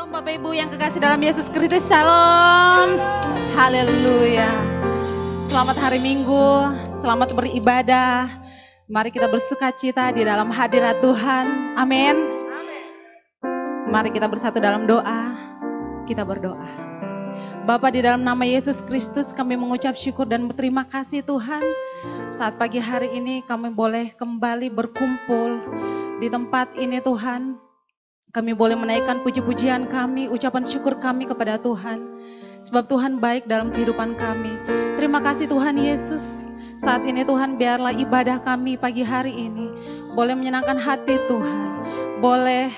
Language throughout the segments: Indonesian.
Bapak Ibu yang kekasih dalam Yesus Kristus, Shalom. Haleluya. Selamat hari Minggu, selamat beribadah. Mari kita bersukacita di dalam hadirat Tuhan. Amin. Mari kita bersatu dalam doa. Kita berdoa. Bapa, di dalam nama Yesus Kristus kami mengucap syukur dan berterima kasih Tuhan. Saat pagi hari ini kami boleh kembali berkumpul di tempat ini Tuhan. Kami boleh menaikkan puji-pujian kami, ucapan syukur kami kepada Tuhan. Sebab Tuhan baik dalam kehidupan kami. Terima kasih Tuhan Yesus. Saat ini Tuhan biarlah ibadah kami pagi hari ini boleh menyenangkan hati Tuhan. Boleh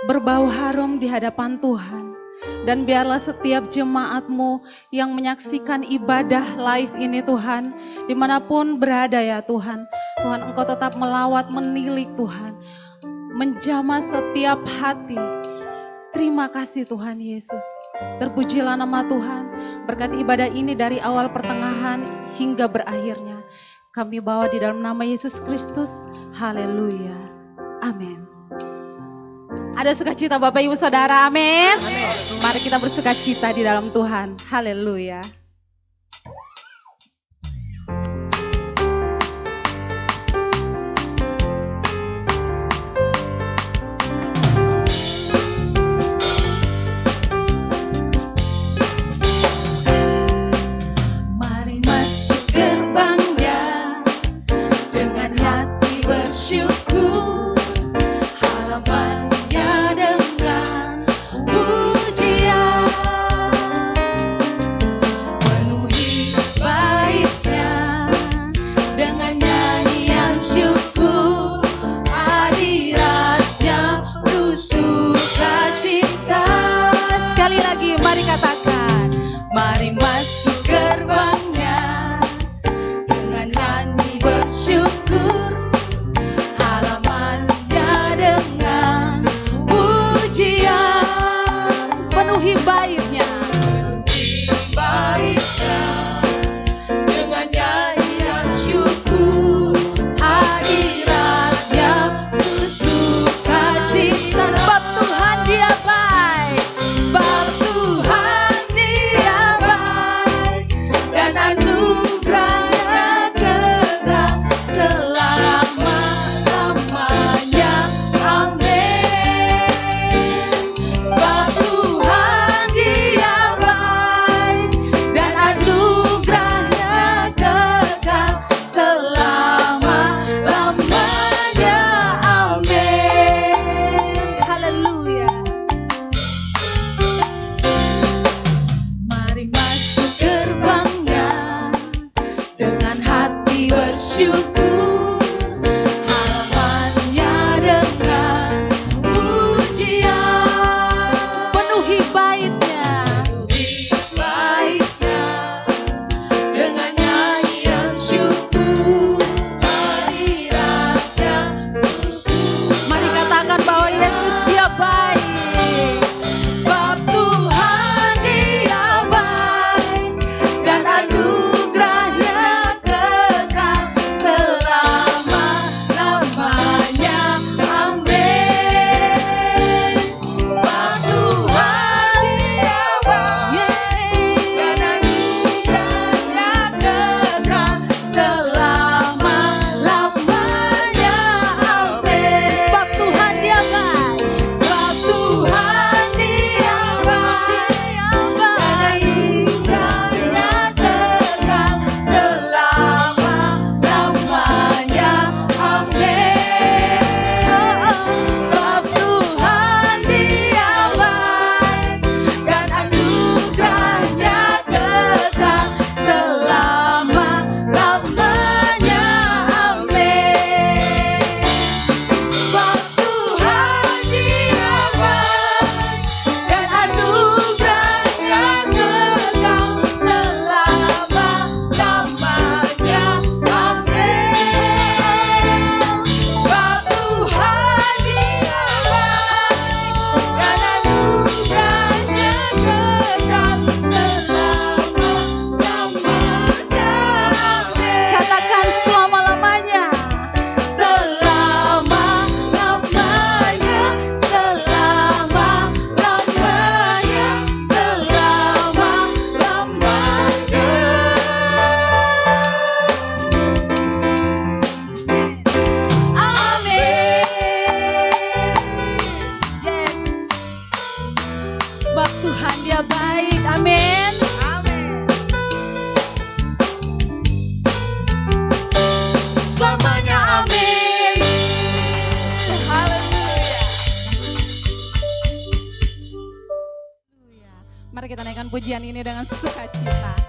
berbau harum di hadapan Tuhan. Dan biarlah setiap jemaat-Mu yang menyaksikan ibadah live ini Tuhan, dimanapun berada ya Tuhan. Tuhan Engkau tetap melawat, menilik Tuhan. Menjamah setiap hati. Terima kasih Tuhan Yesus. Terpujilah nama Tuhan. Berkati ibadah ini dari awal pertengahan hingga berakhirnya. Kami bawa di dalam nama Yesus Kristus. Haleluya. Amin. Ada sukacita Bapak Ibu Saudara. Amin. Mari kita bersukacita di dalam Tuhan. Haleluya. pujian ini dengan sukacita.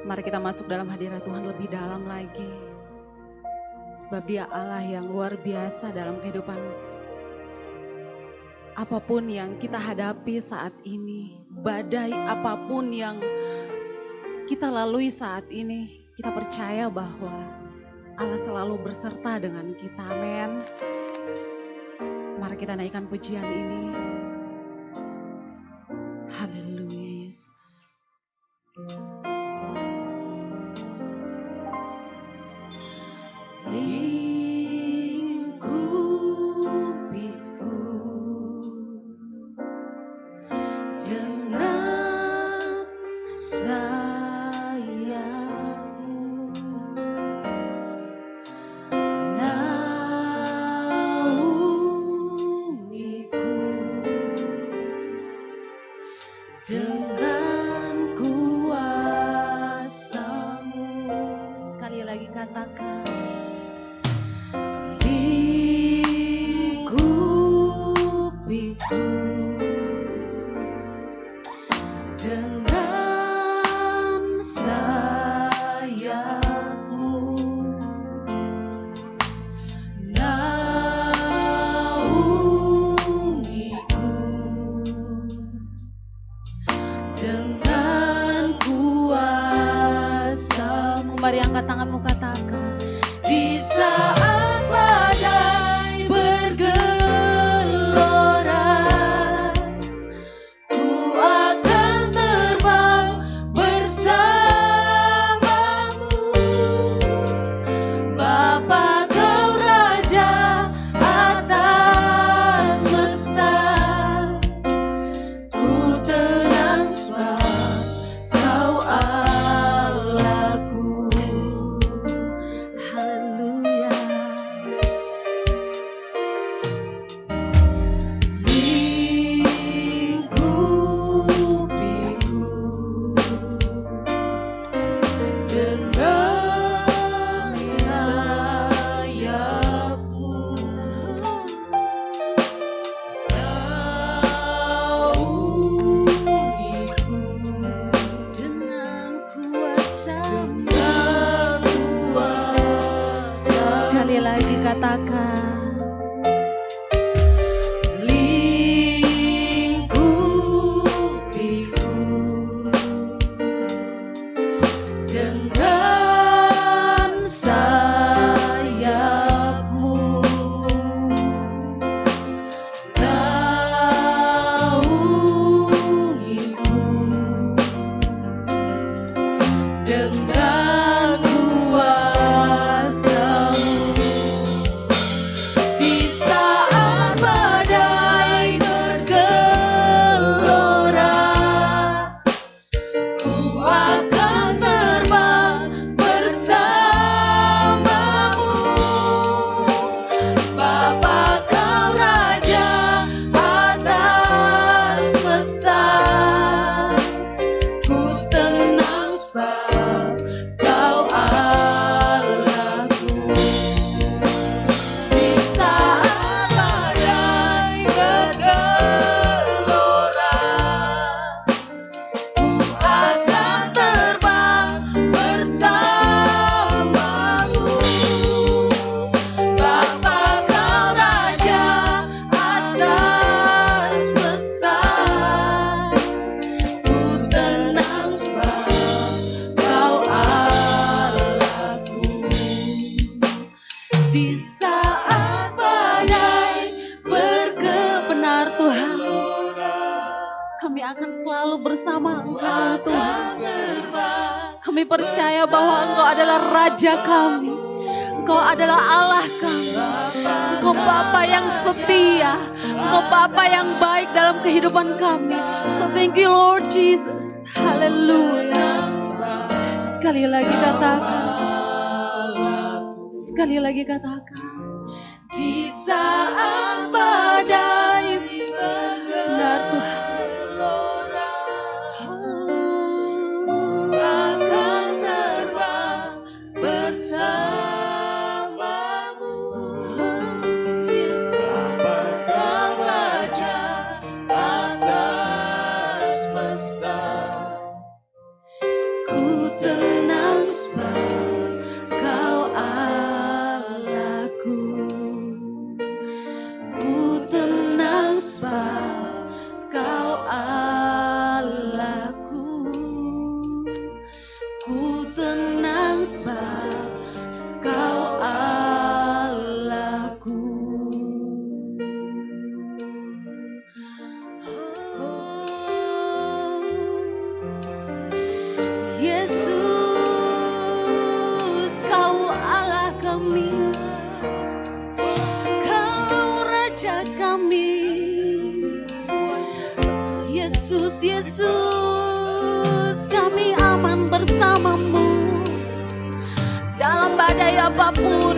Mari kita masuk dalam hadirat Tuhan lebih dalam lagi. Sebab Dia Allah yang luar biasa dalam kehidupan. Apapun yang kita hadapi saat ini, badai apapun yang kita lalui saat ini, kita percaya bahwa Allah selalu berserta dengan kita. Amin. Mari kita naikkan pujian ini. Haleluya Yesus. Lingkupiku dengan sayapmu, naungiku dengan kuasa-Mu. Sekali lagi katakan. lingkupiku dengan sayapmu, naungiku dengan kuasa-Mu. Mari angkat tanganmu, katakan, di saat badai bergelora, ku akan terbang bersamamu. Bapa, Kau Raja atas semesta, ku tenang sebab Kau Allahku. Haleluya. Lingkupiku dengan sayapmu, naungiku dengan kuasa-Mu. Sekali lagi katakan, lingkupiku dengan sayapmu, naungiku dengan kuasa-Mu. Di saat badai bergelora, ku akan terbang bersamamu. Bapa, Kau Raja atas semesta, ku tenang sebab Kau Allahku. Di saat badai bergelora, ku akan terbang bersamamu. Bapa, Kau Raja atas semesta, ku tenang sebab Kau Allahku. Di saat badai benar Tuhan, kami akan selalu bersama Engkau Tuhan. Kami percaya bahwa Engkau adalah Raja kami, Engkau adalah Allah kami, Engkau Bapa yang setia, Engkau Bapa yang baik dalam kehidupan kami. So thank you Lord Jesus. Haleluya. Sekali lagi katakan, sekali lagi katakan, di saat badai benar Tuhan, akan terbang bersamamu. Bapa, Kau Raja atas semesta, ku tenang sebab Kau Allahku. Ku tenang sebab Kau Allahku. Ku tenang sebab Kau Allahku. Yesus, Kau Allah kami, Kau Raja kami. Yesus, Yesus, kami aman bersamamu. Dalam badai apapun,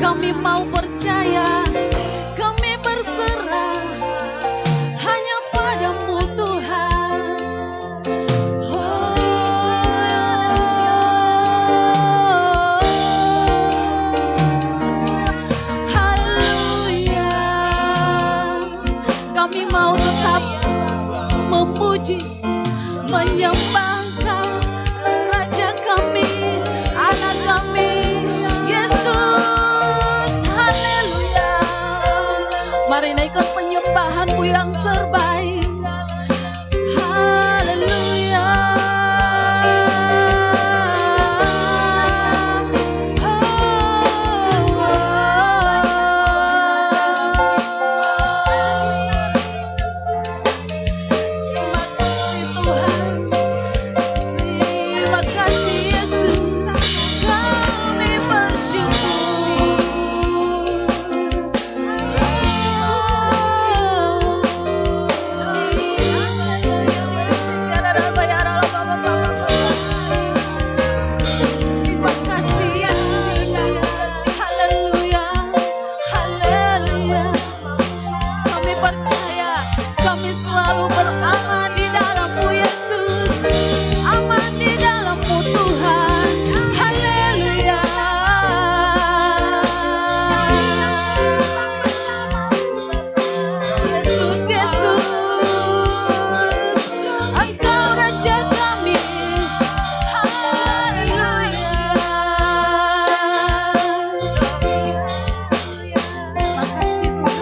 kami mau percaya, kami berserah hanya padamu Tuhan. Oh, kami naikkan penyembahan-Mu yang terbaik. Haleluya. Terima kasih Yesus, kami bersyukur. Terima kasih Yesus, haleluya, haleluya. Kami percaya, kami selalu beraman di dalam-Mu Yesus, aman di dalam-Mu Tuhan, haleluya. Yesus, Yesus, Engkau Raja kami, haleluya. Terima kasih Tuhan.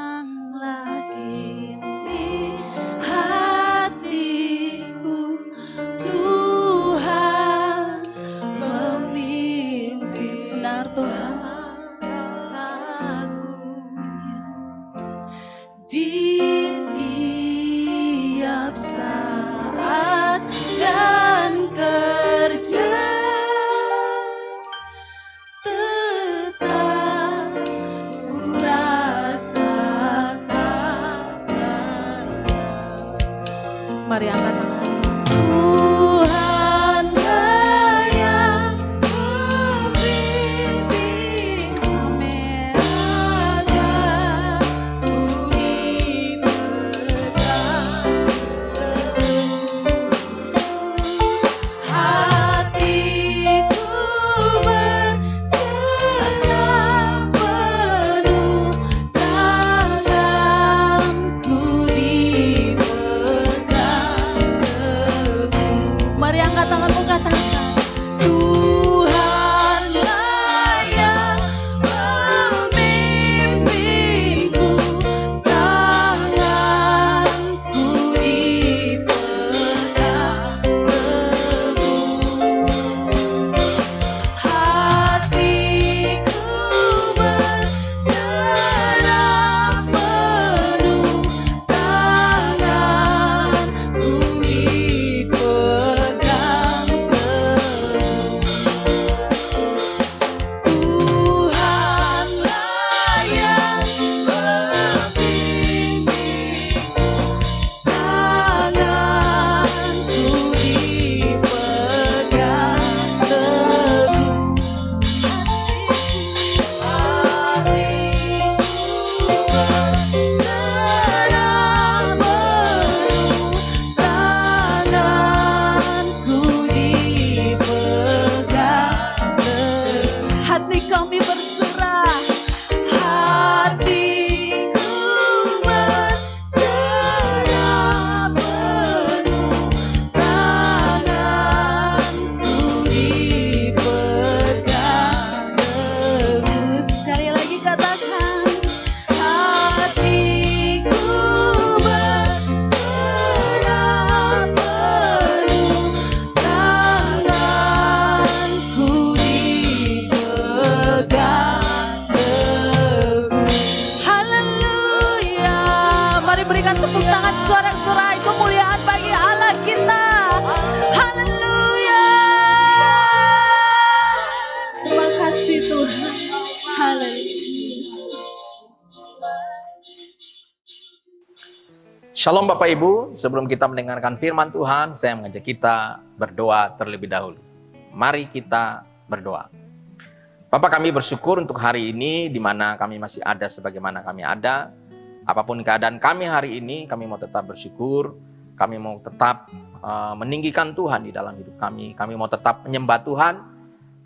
Tenanglah kini hatiku, Tuhan memimpin. Benar Tuhan, aku yes. Di tiap saat dan kerja tetap ku rasakan. Mari angkat tangan. Tuhan yang membimbing, amin. Agar ku dipegang hatiku bersenang penuh, tanganku dipegang teguh. Mari angkat tanganmu, katakan Tuhanlah yang membimbingku, tanganku dipegang teguh. Hatiku bersenang penuh, tanganku dipegang teguh. Tuhanlah yang membimbingku, tanganku dipegang teguh. Hatiku bersenang penuh, tanganku dipegang teguh. Hati kami berserah, hatiku berserah penuh, tanganku dipegang teguh. Sekali lagi katakan, hatiku berserah penuh, tanganku dipegang teguh. Haleluya. Mari berikan tepuk tangan sorak-sorai kemuliaan bagi Allah kita. Haleluya. Terima kasih Tuhan. Haleluya. Shalom Bapak Ibu, sebelum kita mendengarkan firman Tuhan, saya mengajak kita berdoa terlebih dahulu. Mari kita berdoa. Bapak, kami bersyukur untuk hari ini di mana kami masih ada sebagaimana kami ada. Apapun keadaan kami hari ini, kami mau tetap bersyukur. Kami mau tetap meninggikan Tuhan di dalam hidup kami. Kami mau tetap menyembah Tuhan.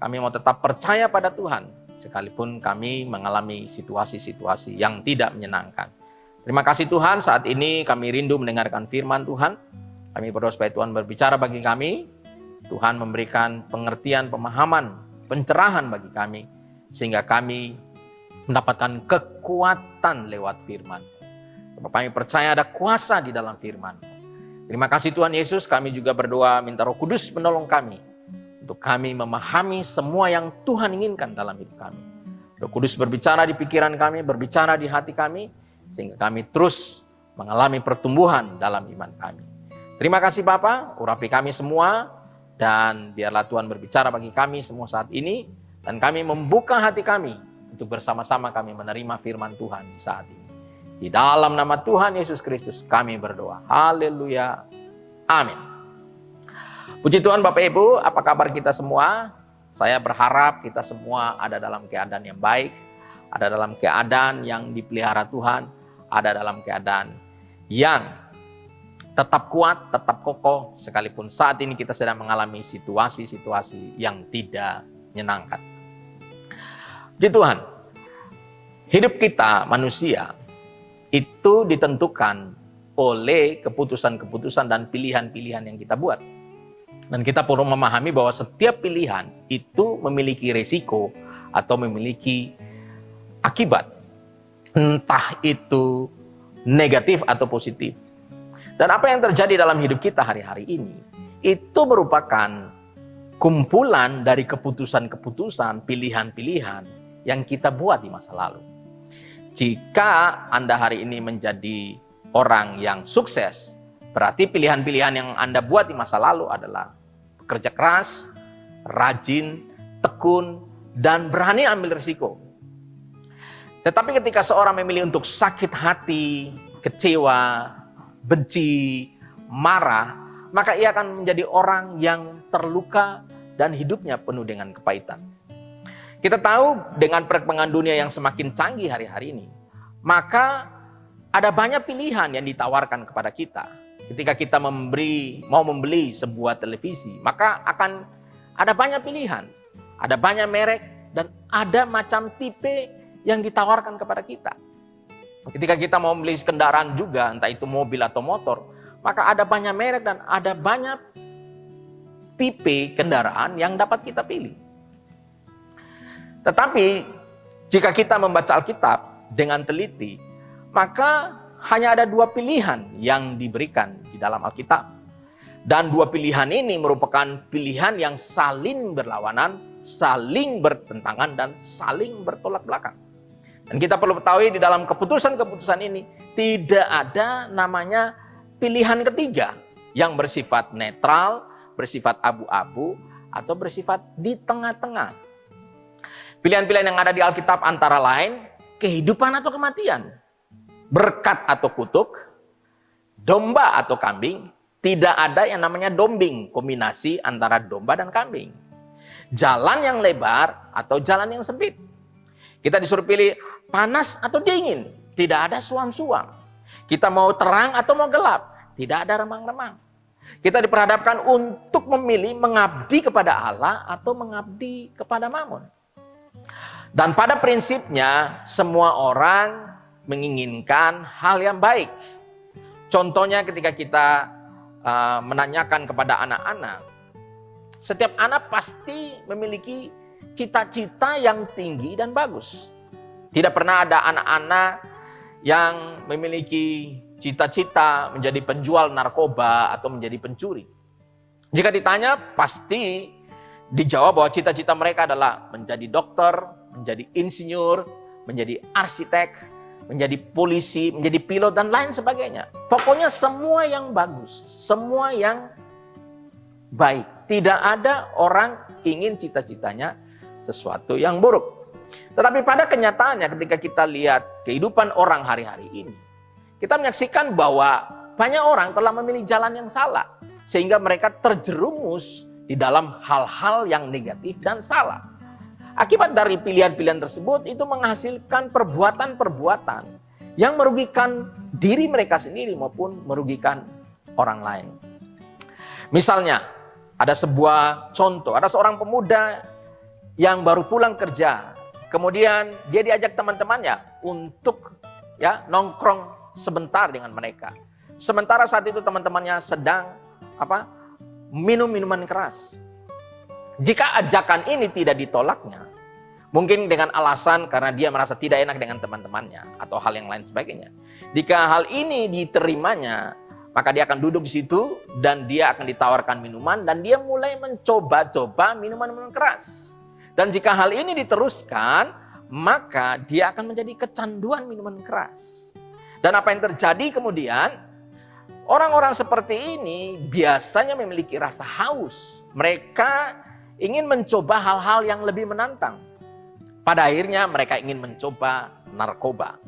Kami mau tetap percaya pada Tuhan. Sekalipun kami mengalami situasi-situasi yang tidak menyenangkan. Terima kasih Tuhan, saat ini kami rindu mendengarkan firman Tuhan. Kami berdoa supaya Tuhan berbicara bagi kami. Tuhan memberikan pengertian, pemahaman, pencerahan bagi kami, sehingga kami mendapatkan kekuatan lewat firman. Kami percaya ada kuasa di dalam firman. Terima kasih Tuhan Yesus, kami juga berdoa minta Roh Kudus menolong kami, untuk kami memahami semua yang Tuhan inginkan dalam hidup kami. Roh Kudus berbicara di pikiran kami, berbicara di hati kami, sehingga kami terus mengalami pertumbuhan dalam iman kami. Terima kasih Bapa, urapi kami semua, dan biarlah Tuhan berbicara bagi kami semua saat ini, dan kami membuka hati kami untuk bersama-sama kami menerima firman Tuhan saat ini. Di dalam nama Tuhan Yesus Kristus kami berdoa. Haleluya. Amin. Puji Tuhan Bapak Ibu, apa kabar kita semua? Saya berharap kita semua ada dalam keadaan yang baik, ada dalam keadaan yang dipelihara Tuhan, ada dalam keadaan yang tetap kuat, tetap kokoh, sekalipun saat ini kita sedang mengalami situasi-situasi yang tidak menyenangkan. Puji Tuhan, hidup kita manusia itu ditentukan oleh keputusan-keputusan dan pilihan-pilihan yang kita buat. Dan kita perlu memahami bahwa setiap pilihan itu memiliki resiko atau memiliki akibat. Entah itu negatif atau positif. Dan apa yang terjadi dalam hidup kita hari-hari ini, itu merupakan kumpulan dari keputusan-keputusan, pilihan-pilihan yang kita buat di masa lalu. Jika Anda hari ini menjadi orang yang sukses, berarti pilihan-pilihan yang Anda buat di masa lalu adalah bekerja keras, rajin, tekun, dan berani ambil risiko. Tetapi ketika seorang memilih untuk sakit hati, kecewa, benci, marah, maka ia akan menjadi orang yang terluka dan hidupnya penuh dengan kepahitan. Kita tahu dengan perkembangan dunia yang semakin canggih hari-hari ini, maka ada banyak pilihan yang ditawarkan kepada kita. Ketika kita mau membeli sebuah televisi, maka akan ada banyak pilihan, ada banyak merek, dan ada macam tipe yang ditawarkan kepada kita. Ketika kita mau membeli kendaraan juga, entah itu mobil atau motor, maka ada banyak merek dan ada banyak tipe kendaraan yang dapat kita pilih. Tetapi jika kita membaca Alkitab dengan teliti, maka hanya ada dua pilihan yang diberikan di dalam Alkitab. Dan dua pilihan ini merupakan pilihan yang saling berlawanan, saling bertentangan, dan saling bertolak belakang. Dan kita perlu ketahui di dalam keputusan-keputusan ini tidak ada namanya pilihan ketiga yang bersifat netral, bersifat abu-abu, atau bersifat di tengah-tengah. Pilihan-pilihan yang ada di Alkitab antara lain kehidupan atau kematian, berkat atau kutuk, domba atau kambing. Tidak ada yang namanya dombing, kombinasi antara domba dan kambing. Jalan yang lebar atau jalan yang sempit. Kita disuruh pilih panas atau dingin, tidak ada suam-suam. Kita mau terang atau mau gelap, tidak ada remang-remang. Kita diperhadapkan untuk memilih mengabdi kepada Allah atau mengabdi kepada Mammon. Dan pada prinsipnya semua orang menginginkan hal yang baik. Contohnya ketika kita menanyakan kepada anak-anak, setiap anak pasti memiliki cita-cita yang tinggi dan bagus. Tidak pernah ada anak-anak yang memiliki cita-cita menjadi penjual narkoba atau menjadi pencuri. Jika ditanya, pasti dijawab bahwa cita-cita mereka adalah menjadi dokter, menjadi insinyur, menjadi arsitek, menjadi polisi, menjadi pilot, dan lain sebagainya. Pokoknya semua yang bagus, semua yang baik. Tidak ada orang ingin cita-citanya sesuatu yang buruk. Tetapi pada kenyataannya ketika kita lihat kehidupan orang hari-hari ini, kita menyaksikan bahwa banyak orang telah memilih jalan yang salah. Sehingga mereka terjerumus di dalam hal-hal yang negatif dan salah. Akibat dari pilihan-pilihan tersebut itu menghasilkan perbuatan-perbuatan yang merugikan diri mereka sendiri maupun merugikan orang lain. Misalnya, ada sebuah contoh, ada seorang pemuda yang baru pulang kerja. Kemudian dia diajak teman-temannya untuk nongkrong sebentar dengan mereka. Sementara saat itu teman-temannya sedang minum minuman keras. Jika ajakan ini tidak ditolaknya, mungkin dengan alasan karena dia merasa tidak enak dengan teman-temannya atau hal yang lain sebagainya. Jika hal ini diterimanya, maka dia akan duduk di situ dan dia akan ditawarkan minuman dan dia mulai mencoba-coba minuman-minuman keras. Dan jika hal ini diteruskan, maka dia akan menjadi kecanduan minuman keras. Dan apa yang terjadi kemudian? Orang-orang seperti ini biasanya memiliki rasa haus. Mereka ingin mencoba hal-hal yang lebih menantang. Pada akhirnya mereka ingin mencoba narkoba.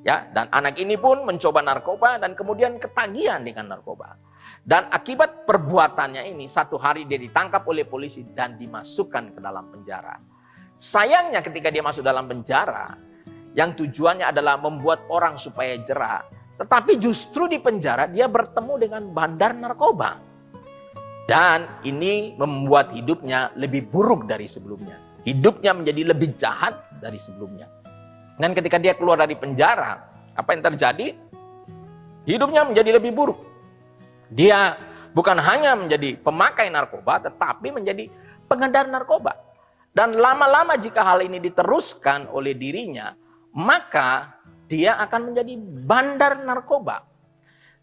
Ya, dan anak ini pun mencoba narkoba dan kemudian ketagihan dengan narkoba. Dan akibat perbuatannya ini, satu hari dia ditangkap oleh polisi dan dimasukkan ke dalam penjara. Sayangnya ketika dia masuk dalam penjara, yang tujuannya adalah membuat orang supaya jera, tetapi justru di penjara dia bertemu dengan bandar narkoba. Dan ini membuat hidupnya lebih buruk dari sebelumnya. Hidupnya menjadi lebih jahat dari sebelumnya. Dan ketika dia keluar dari penjara, apa yang terjadi? Hidupnya menjadi lebih buruk. Dia bukan hanya menjadi pemakai narkoba, tetapi menjadi pengedar narkoba. Dan lama-lama jika hal ini diteruskan oleh dirinya, maka dia akan menjadi bandar narkoba.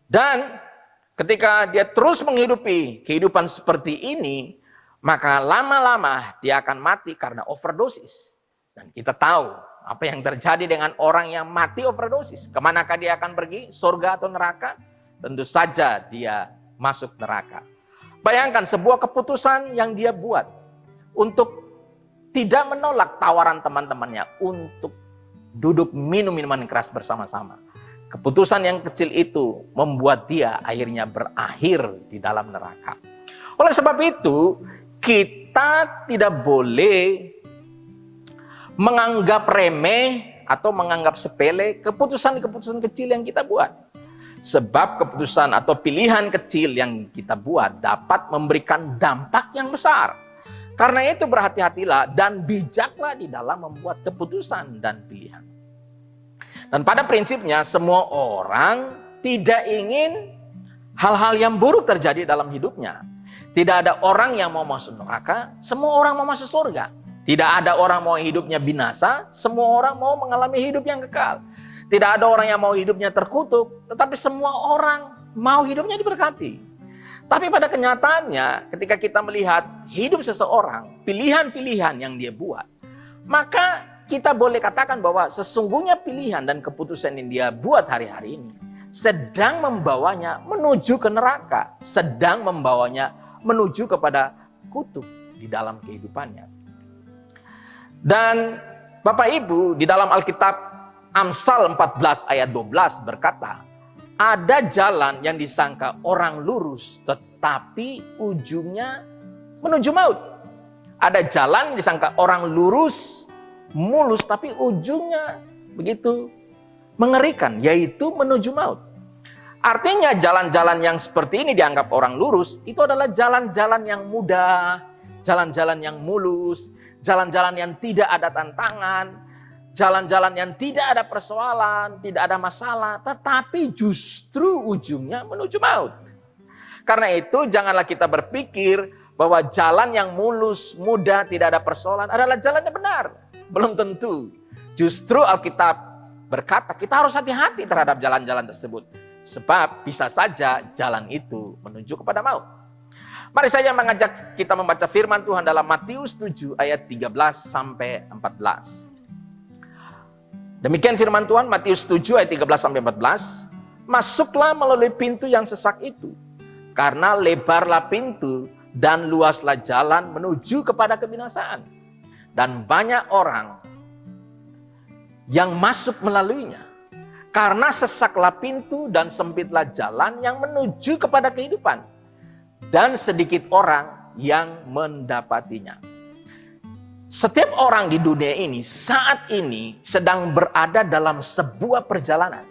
Dan ketika dia terus menghidupi kehidupan seperti ini, maka lama-lama dia akan mati karena overdosis. Dan kita tahu apa yang terjadi dengan orang yang mati overdosis. Kemanakah dia akan pergi? Surga atau neraka? Tentu saja dia masuk neraka. Bayangkan sebuah keputusan yang dia buat untuk tidak menolak tawaran teman-temannya untuk duduk minum minuman keras bersama-sama. Keputusan yang kecil itu membuat dia akhirnya berakhir di dalam neraka. Oleh sebab itu, kita tidak boleh menganggap remeh atau menganggap sepele keputusan-keputusan kecil yang kita buat. Sebab keputusan atau pilihan kecil yang kita buat dapat memberikan dampak yang besar. Karena itu berhati-hatilah dan bijaklah di dalam membuat keputusan dan pilihan. Dan pada prinsipnya semua orang tidak ingin hal-hal yang buruk terjadi dalam hidupnya. Tidak ada orang yang mau masuk neraka, semua orang mau masuk surga. Tidak ada orang mau hidupnya binasa, semua orang mau mengalami hidup yang kekal. Tidak ada orang yang mau hidupnya terkutuk, tetapi semua orang mau hidupnya diberkati. Tapi pada kenyataannya ketika kita melihat hidup seseorang, pilihan-pilihan yang dia buat, maka kita boleh katakan bahwa sesungguhnya pilihan dan keputusan yang dia buat hari-hari ini sedang membawanya menuju ke neraka, sedang membawanya menuju kepada kutuk di dalam kehidupannya. Dan Bapak Ibu, di dalam Alkitab Amsal 14 ayat 12 berkata, ada jalan yang disangka orang lurus, tetapi ujungnya menuju maut. Ada jalan disangka orang lurus, mulus, tapi ujungnya begitu mengerikan, yaitu menuju maut. Artinya jalan-jalan yang seperti ini dianggap orang lurus, itu adalah jalan-jalan yang mudah, jalan-jalan yang mulus, jalan-jalan yang tidak ada tantangan, jalan-jalan yang tidak ada persoalan, tidak ada masalah, tetapi justru ujungnya menuju maut. Karena itu janganlah kita berpikir bahwa jalan yang mulus, mudah, tidak ada persoalan adalah jalan yang benar. Belum tentu. Justru Alkitab berkata kita harus hati-hati terhadap jalan-jalan tersebut. Sebab bisa saja jalan itu menuju kepada maut. Mari saya mengajak kita membaca firman Tuhan dalam Matius 7 ayat 13 sampai 14. Demikian firman Tuhan, Matius 7 ayat 13 sampai 14. Masuklah melalui pintu yang sesak itu, karena lebarlah pintu dan luaslah jalan menuju kepada kebinasaan. Dan banyak orang yang masuk melaluinya. Karena sesaklah pintu dan sempitlah jalan yang menuju kepada kehidupan. Dan sedikit orang yang mendapatinya. Setiap orang di dunia ini saat ini sedang berada dalam sebuah perjalanan.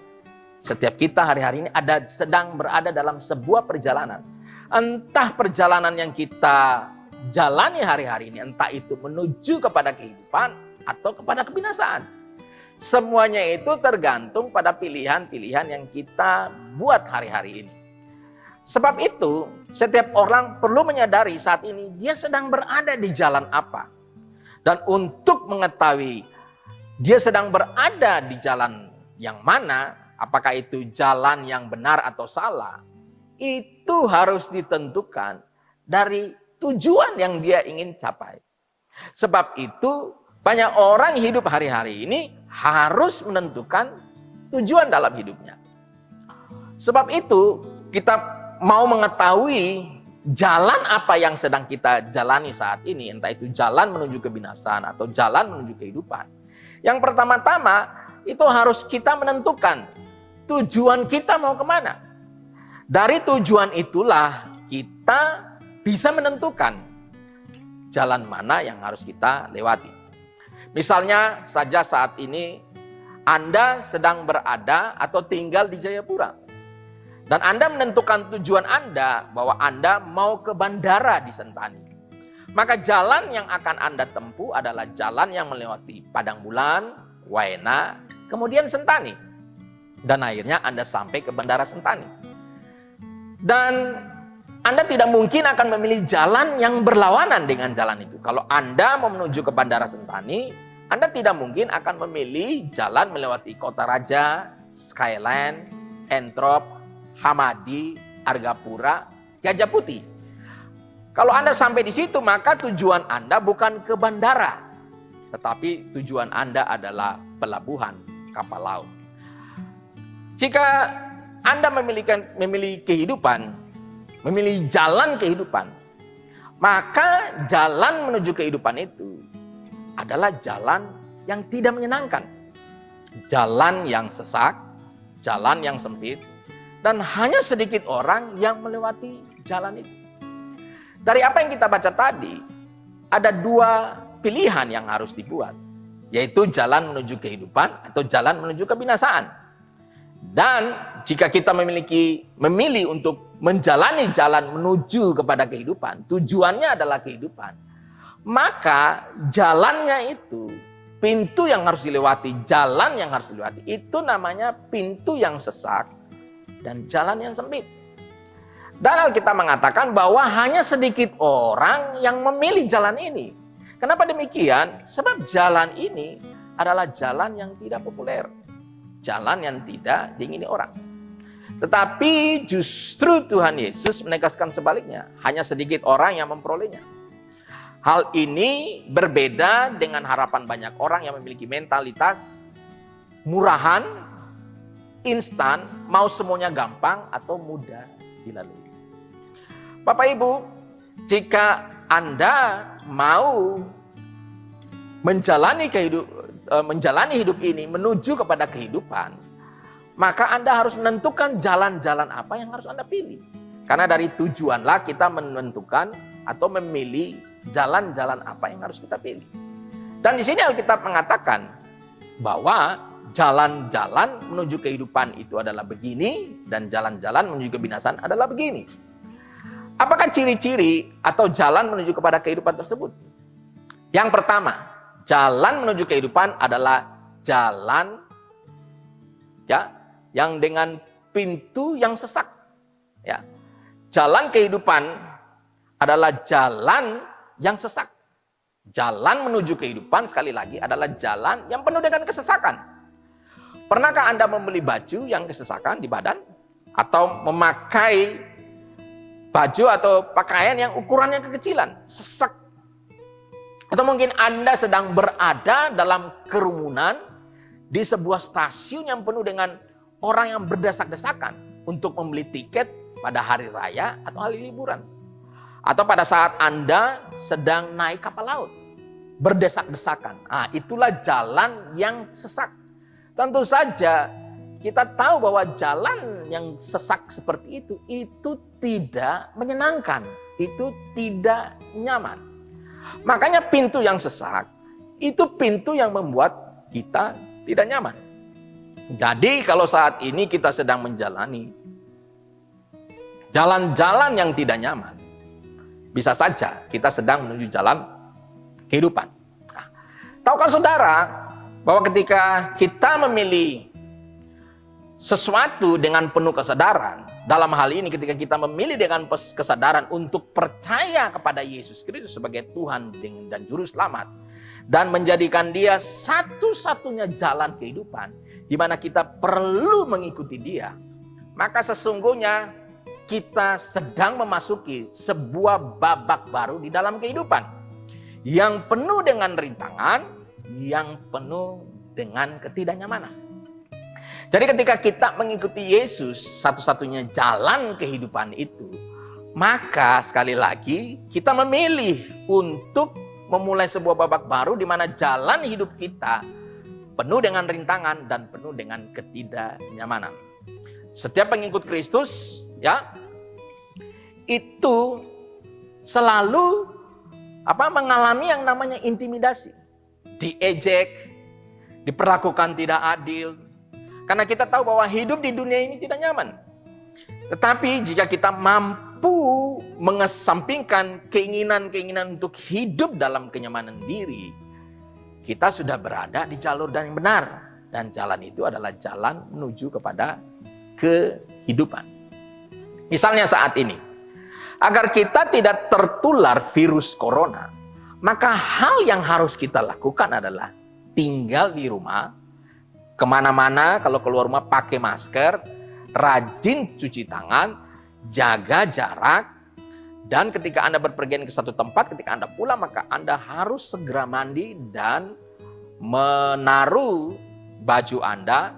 Setiap kita hari-hari ini sedang berada dalam sebuah perjalanan. Entah perjalanan yang kita jalani hari-hari ini, entah itu menuju kepada kehidupan atau kepada kebinasaan. Semuanya itu tergantung pada pilihan-pilihan yang kita buat hari-hari ini. Sebab itu, setiap orang perlu menyadari saat ini dia sedang berada di jalan apa. Dan untuk mengetahui dia sedang berada di jalan yang mana, apakah itu jalan yang benar atau salah, itu harus ditentukan dari tujuan yang dia ingin capai. Sebab itu, banyak orang hidup hari-hari ini harus menentukan tujuan dalam hidupnya. Sebab itu, kita mau mengetahui jalan apa yang sedang kita jalani saat ini, entah itu jalan menuju kebinasaan atau jalan menuju kehidupan. Yang pertama-tama, itu harus kita menentukan tujuan kita mau kemana. Dari tujuan itulah kita bisa menentukan jalan mana yang harus kita lewati. Misalnya saja saat ini Anda sedang berada atau tinggal di Jayapura. Dan Anda menentukan tujuan Anda bahwa Anda mau ke bandara di Sentani. Maka jalan yang akan Anda tempuh adalah jalan yang melewati Padang Bulan, Waena, kemudian Sentani. Dan akhirnya Anda sampai ke bandara Sentani. Dan Anda tidak mungkin akan memilih jalan yang berlawanan dengan jalan itu. Kalau Anda mau menuju ke bandara Sentani, Anda tidak mungkin akan memilih jalan melewati Kota Raja, Skyland, Entrop, Hamadi, Argapura, Gajah Putih. Kalau Anda sampai di situ, maka tujuan Anda bukan ke bandara, tetapi tujuan Anda adalah pelabuhan kapal laut. Jika Anda memilih kehidupan, memilih jalan kehidupan, maka jalan menuju kehidupan itu adalah jalan yang tidak menyenangkan. Jalan yang sesak, jalan yang sempit, dan hanya sedikit orang yang melewati jalan itu. Dari apa yang kita baca tadi, ada dua pilihan yang harus dibuat, yaitu jalan menuju kehidupan atau jalan menuju kebinasaan. Dan jika kita memilih untuk menjalani jalan menuju kepada kehidupan, tujuannya adalah kehidupan, maka jalannya itu, pintu yang harus dilewati, jalan yang harus dilewati, itu namanya pintu yang sesak dan jalan yang sempit. Dan Alkitab mengatakan bahwa hanya sedikit orang yang memilih jalan ini. Kenapa demikian? Sebab jalan ini adalah jalan yang tidak populer. Jalan yang tidak diingini orang. Tetapi justru Tuhan Yesus menegaskan sebaliknya. Hanya sedikit orang yang memperolehnya. Hal ini berbeda dengan harapan banyak orang yang memiliki mentalitas murahan, instan, mau semuanya gampang atau mudah dilalui. Bapak Ibu, jika Anda mau menjalani hidup ini menuju kepada kehidupan, maka Anda harus menentukan jalan-jalan apa yang harus Anda pilih. Karena dari tujuanlah kita menentukan atau memilih jalan-jalan apa yang harus kita pilih. Dan di sini Alkitab mengatakan bahwa jalan-jalan menuju kehidupan itu adalah begini, dan jalan-jalan menuju kebinasaan adalah begini. Apakah ciri-ciri atau jalan menuju kepada kehidupan tersebut? Yang pertama, jalan menuju kehidupan adalah jalan yang dengan pintu yang sesak. Ya. Jalan kehidupan adalah jalan yang sesak. Jalan menuju kehidupan sekali lagi adalah jalan yang penuh dengan kesesakan. Pernahkah Anda membeli baju yang kesesakan di badan? Atau memakai baju atau pakaian yang ukurannya kekecilan, sesak? Atau mungkin Anda sedang berada dalam kerumunan di sebuah stasiun yang penuh dengan orang yang berdesak-desakan untuk membeli tiket pada hari raya atau hari liburan. Atau pada saat Anda sedang naik kapal laut, berdesak-desakan. Itulah jalan yang sesak. Tentu saja kita tahu bahwa jalan yang sesak seperti itu tidak menyenangkan, itu tidak nyaman. Makanya pintu yang sesak, itu pintu yang membuat kita tidak nyaman. Jadi kalau saat ini kita sedang menjalani jalan-jalan yang tidak nyaman, bisa saja kita sedang menuju jalan kehidupan. Tahukah saudara bahwa ketika kita memilih sesuatu dengan penuh kesadaran, dalam hal ini ketika kita memilih dengan kesadaran untuk percaya kepada Yesus Kristus sebagai Tuhan dan Juru Selamat, dan menjadikan Dia satu-satunya jalan kehidupan, di mana kita perlu mengikuti Dia, maka sesungguhnya kita sedang memasuki sebuah babak baru di dalam kehidupan yang penuh dengan rintangan, yang penuh dengan ketidaknyamanan. Jadi ketika kita mengikuti Yesus, satu-satunya jalan kehidupan itu, maka sekali lagi kita memilih untuk memulai sebuah babak baru di mana jalan hidup kita penuh dengan rintangan dan penuh dengan ketidaknyamanan. Setiap pengikut Kristus, ya, itu selalu mengalami yang namanya intimidasi, diejek, diperlakukan tidak adil. Karena kita tahu bahwa hidup di dunia ini tidak nyaman. Tetapi jika kita mampu mengesampingkan keinginan-keinginan untuk hidup dalam kenyamanan diri, kita sudah berada di jalur yang benar. Dan jalan itu adalah jalan menuju kepada kehidupan. Misalnya saat ini, agar kita tidak tertular virus corona, maka hal yang harus kita lakukan adalah tinggal di rumah, kemana-mana kalau keluar rumah pakai masker, rajin cuci tangan, jaga jarak, dan ketika Anda berpergian ke satu tempat, ketika Anda pulang, maka Anda harus segera mandi dan menaruh baju Anda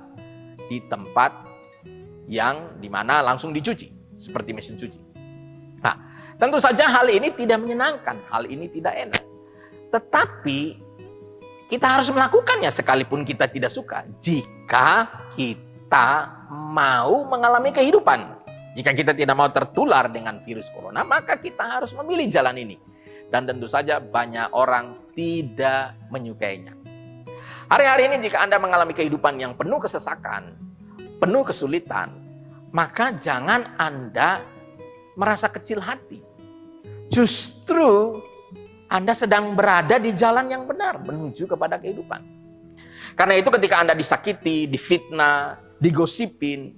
di tempat yang dimana langsung dicuci, seperti mesin cuci. Nah, tentu saja hal ini tidak menyenangkan, hal ini tidak enak. Tetapi kita harus melakukannya sekalipun kita tidak suka, jika kita mau mengalami kehidupan. Jika kita tidak mau tertular dengan virus corona, maka kita harus memilih jalan ini. Dan tentu saja banyak orang tidak menyukainya. Hari-hari ini jika Anda mengalami kehidupan yang penuh kesesakan, penuh kesulitan, maka jangan Anda merasa kecil hati. Justru Anda sedang berada di jalan yang benar menuju kepada kehidupan. Karena itu ketika Anda disakiti, difitnah, digosipin,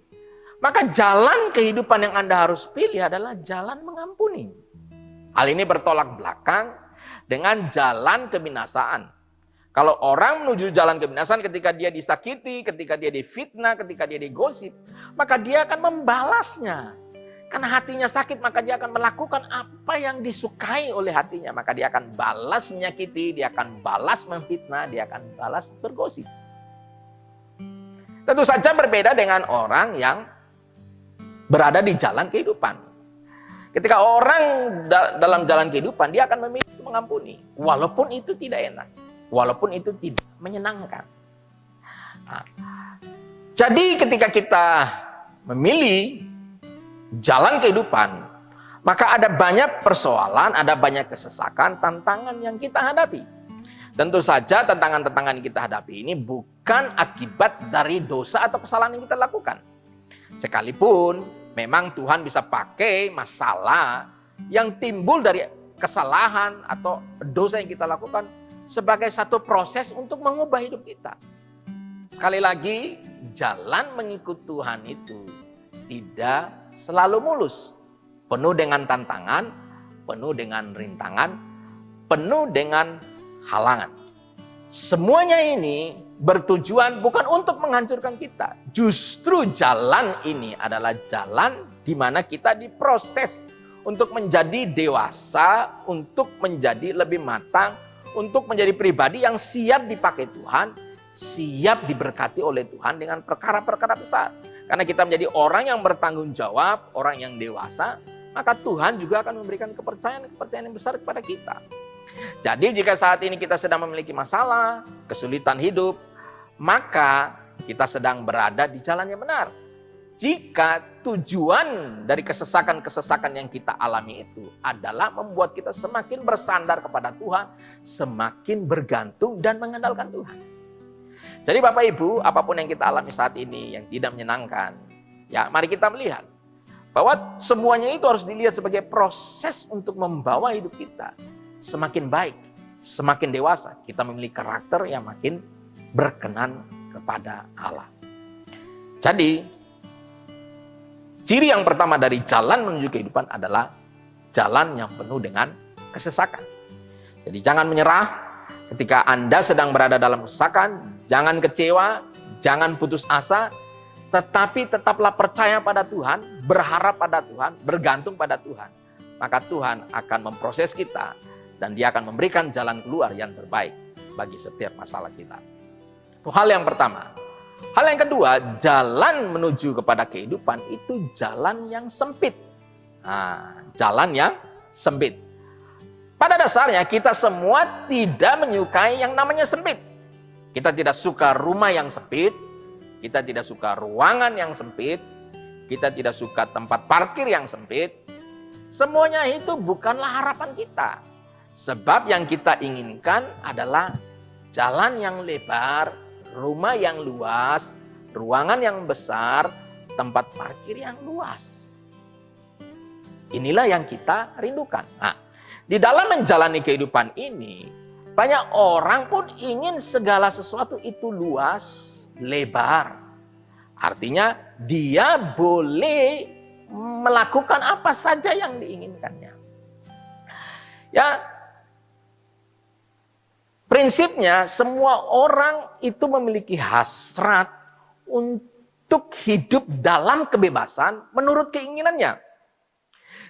maka jalan kehidupan yang Anda harus pilih adalah jalan mengampuni. Hal ini bertolak belakang dengan jalan kebinasaan. Kalau orang menuju jalan kebinasaan ketika dia disakiti, ketika dia difitnah, ketika dia digosip, maka dia akan membalasnya. Karena hatinya sakit, maka dia akan melakukan apa yang disukai oleh hatinya. Maka dia akan balas menyakiti, dia akan balas memfitnah, dia akan balas bergosip. Tentu saja berbeda dengan orang yang berada di jalan kehidupan. Ketika orang dalam jalan kehidupan, dia akan memilih mengampuni. Walaupun itu tidak enak. Walaupun itu tidak menyenangkan. Nah, jadi ketika kita memilih jalan kehidupan, maka ada banyak persoalan, ada banyak kesesakan, tantangan yang kita hadapi. Tentu saja tantangan-tantangan yang kita hadapi ini bukan akibat dari dosa atau kesalahan yang kita lakukan. Sekalipun memang Tuhan bisa pakai masalah yang timbul dari kesalahan atau dosa yang kita lakukan sebagai satu proses untuk mengubah hidup kita. Sekali lagi, jalan mengikut Tuhan itu tidak selalu mulus. Penuh dengan tantangan, penuh dengan rintangan, penuh dengan halangan. Semuanya ini bertujuan bukan untuk menghancurkan kita. Justru jalan ini adalah jalan di mana kita diproses untuk menjadi dewasa, untuk menjadi lebih matang, untuk menjadi pribadi yang siap dipakai Tuhan, siap diberkati oleh Tuhan dengan perkara-perkara besar. Karena kita menjadi orang yang bertanggung jawab, orang yang dewasa, maka Tuhan juga akan memberikan kepercayaan yang besar kepada kita. Jadi jika saat ini kita sedang memiliki masalah, kesulitan hidup, maka kita sedang berada di jalan yang benar. Jika tujuan dari kesesakan-kesesakan yang kita alami itu adalah membuat kita semakin bersandar kepada Tuhan, semakin bergantung dan mengandalkan Tuhan. Jadi Bapak Ibu, apapun yang kita alami saat ini yang tidak menyenangkan, ya mari kita melihat bahwa semuanya itu harus dilihat sebagai proses untuk membawa hidup kita semakin baik, semakin dewasa. Kita memiliki karakter yang makin berkenan kepada Allah. Jadi Ciri yang pertama dari jalan menuju kehidupan adalah jalan yang penuh dengan kesesakan. Jadi jangan menyerah ketika Anda sedang berada dalam kesesakan, jangan kecewa, jangan putus asa, tetapi tetaplah percaya pada Tuhan, berharap pada Tuhan, bergantung pada Tuhan. Maka Tuhan akan memproses kita dan Dia akan memberikan jalan keluar yang terbaik bagi setiap masalah kita. Itu hal yang pertama. Hal yang kedua, jalan menuju kepada kehidupan itu jalan yang sempit. Nah, jalan yang sempit. Pada dasarnya kita semua tidak menyukai yang namanya sempit. Kita tidak suka rumah yang sempit, kita tidak suka ruangan yang sempit, kita tidak suka tempat parkir yang sempit. Semuanya itu bukanlah harapan kita. Sebab yang kita inginkan adalah jalan yang lebar, rumah yang luas, ruangan yang besar, tempat parkir yang luas. Inilah yang kita rindukan. Nah, di dalam menjalani kehidupan ini, banyak orang pun ingin segala sesuatu itu luas, lebar. Artinya dia boleh melakukan apa saja yang diinginkannya. Ya, prinsipnya semua orang itu memiliki hasrat untuk hidup dalam kebebasan menurut keinginannya.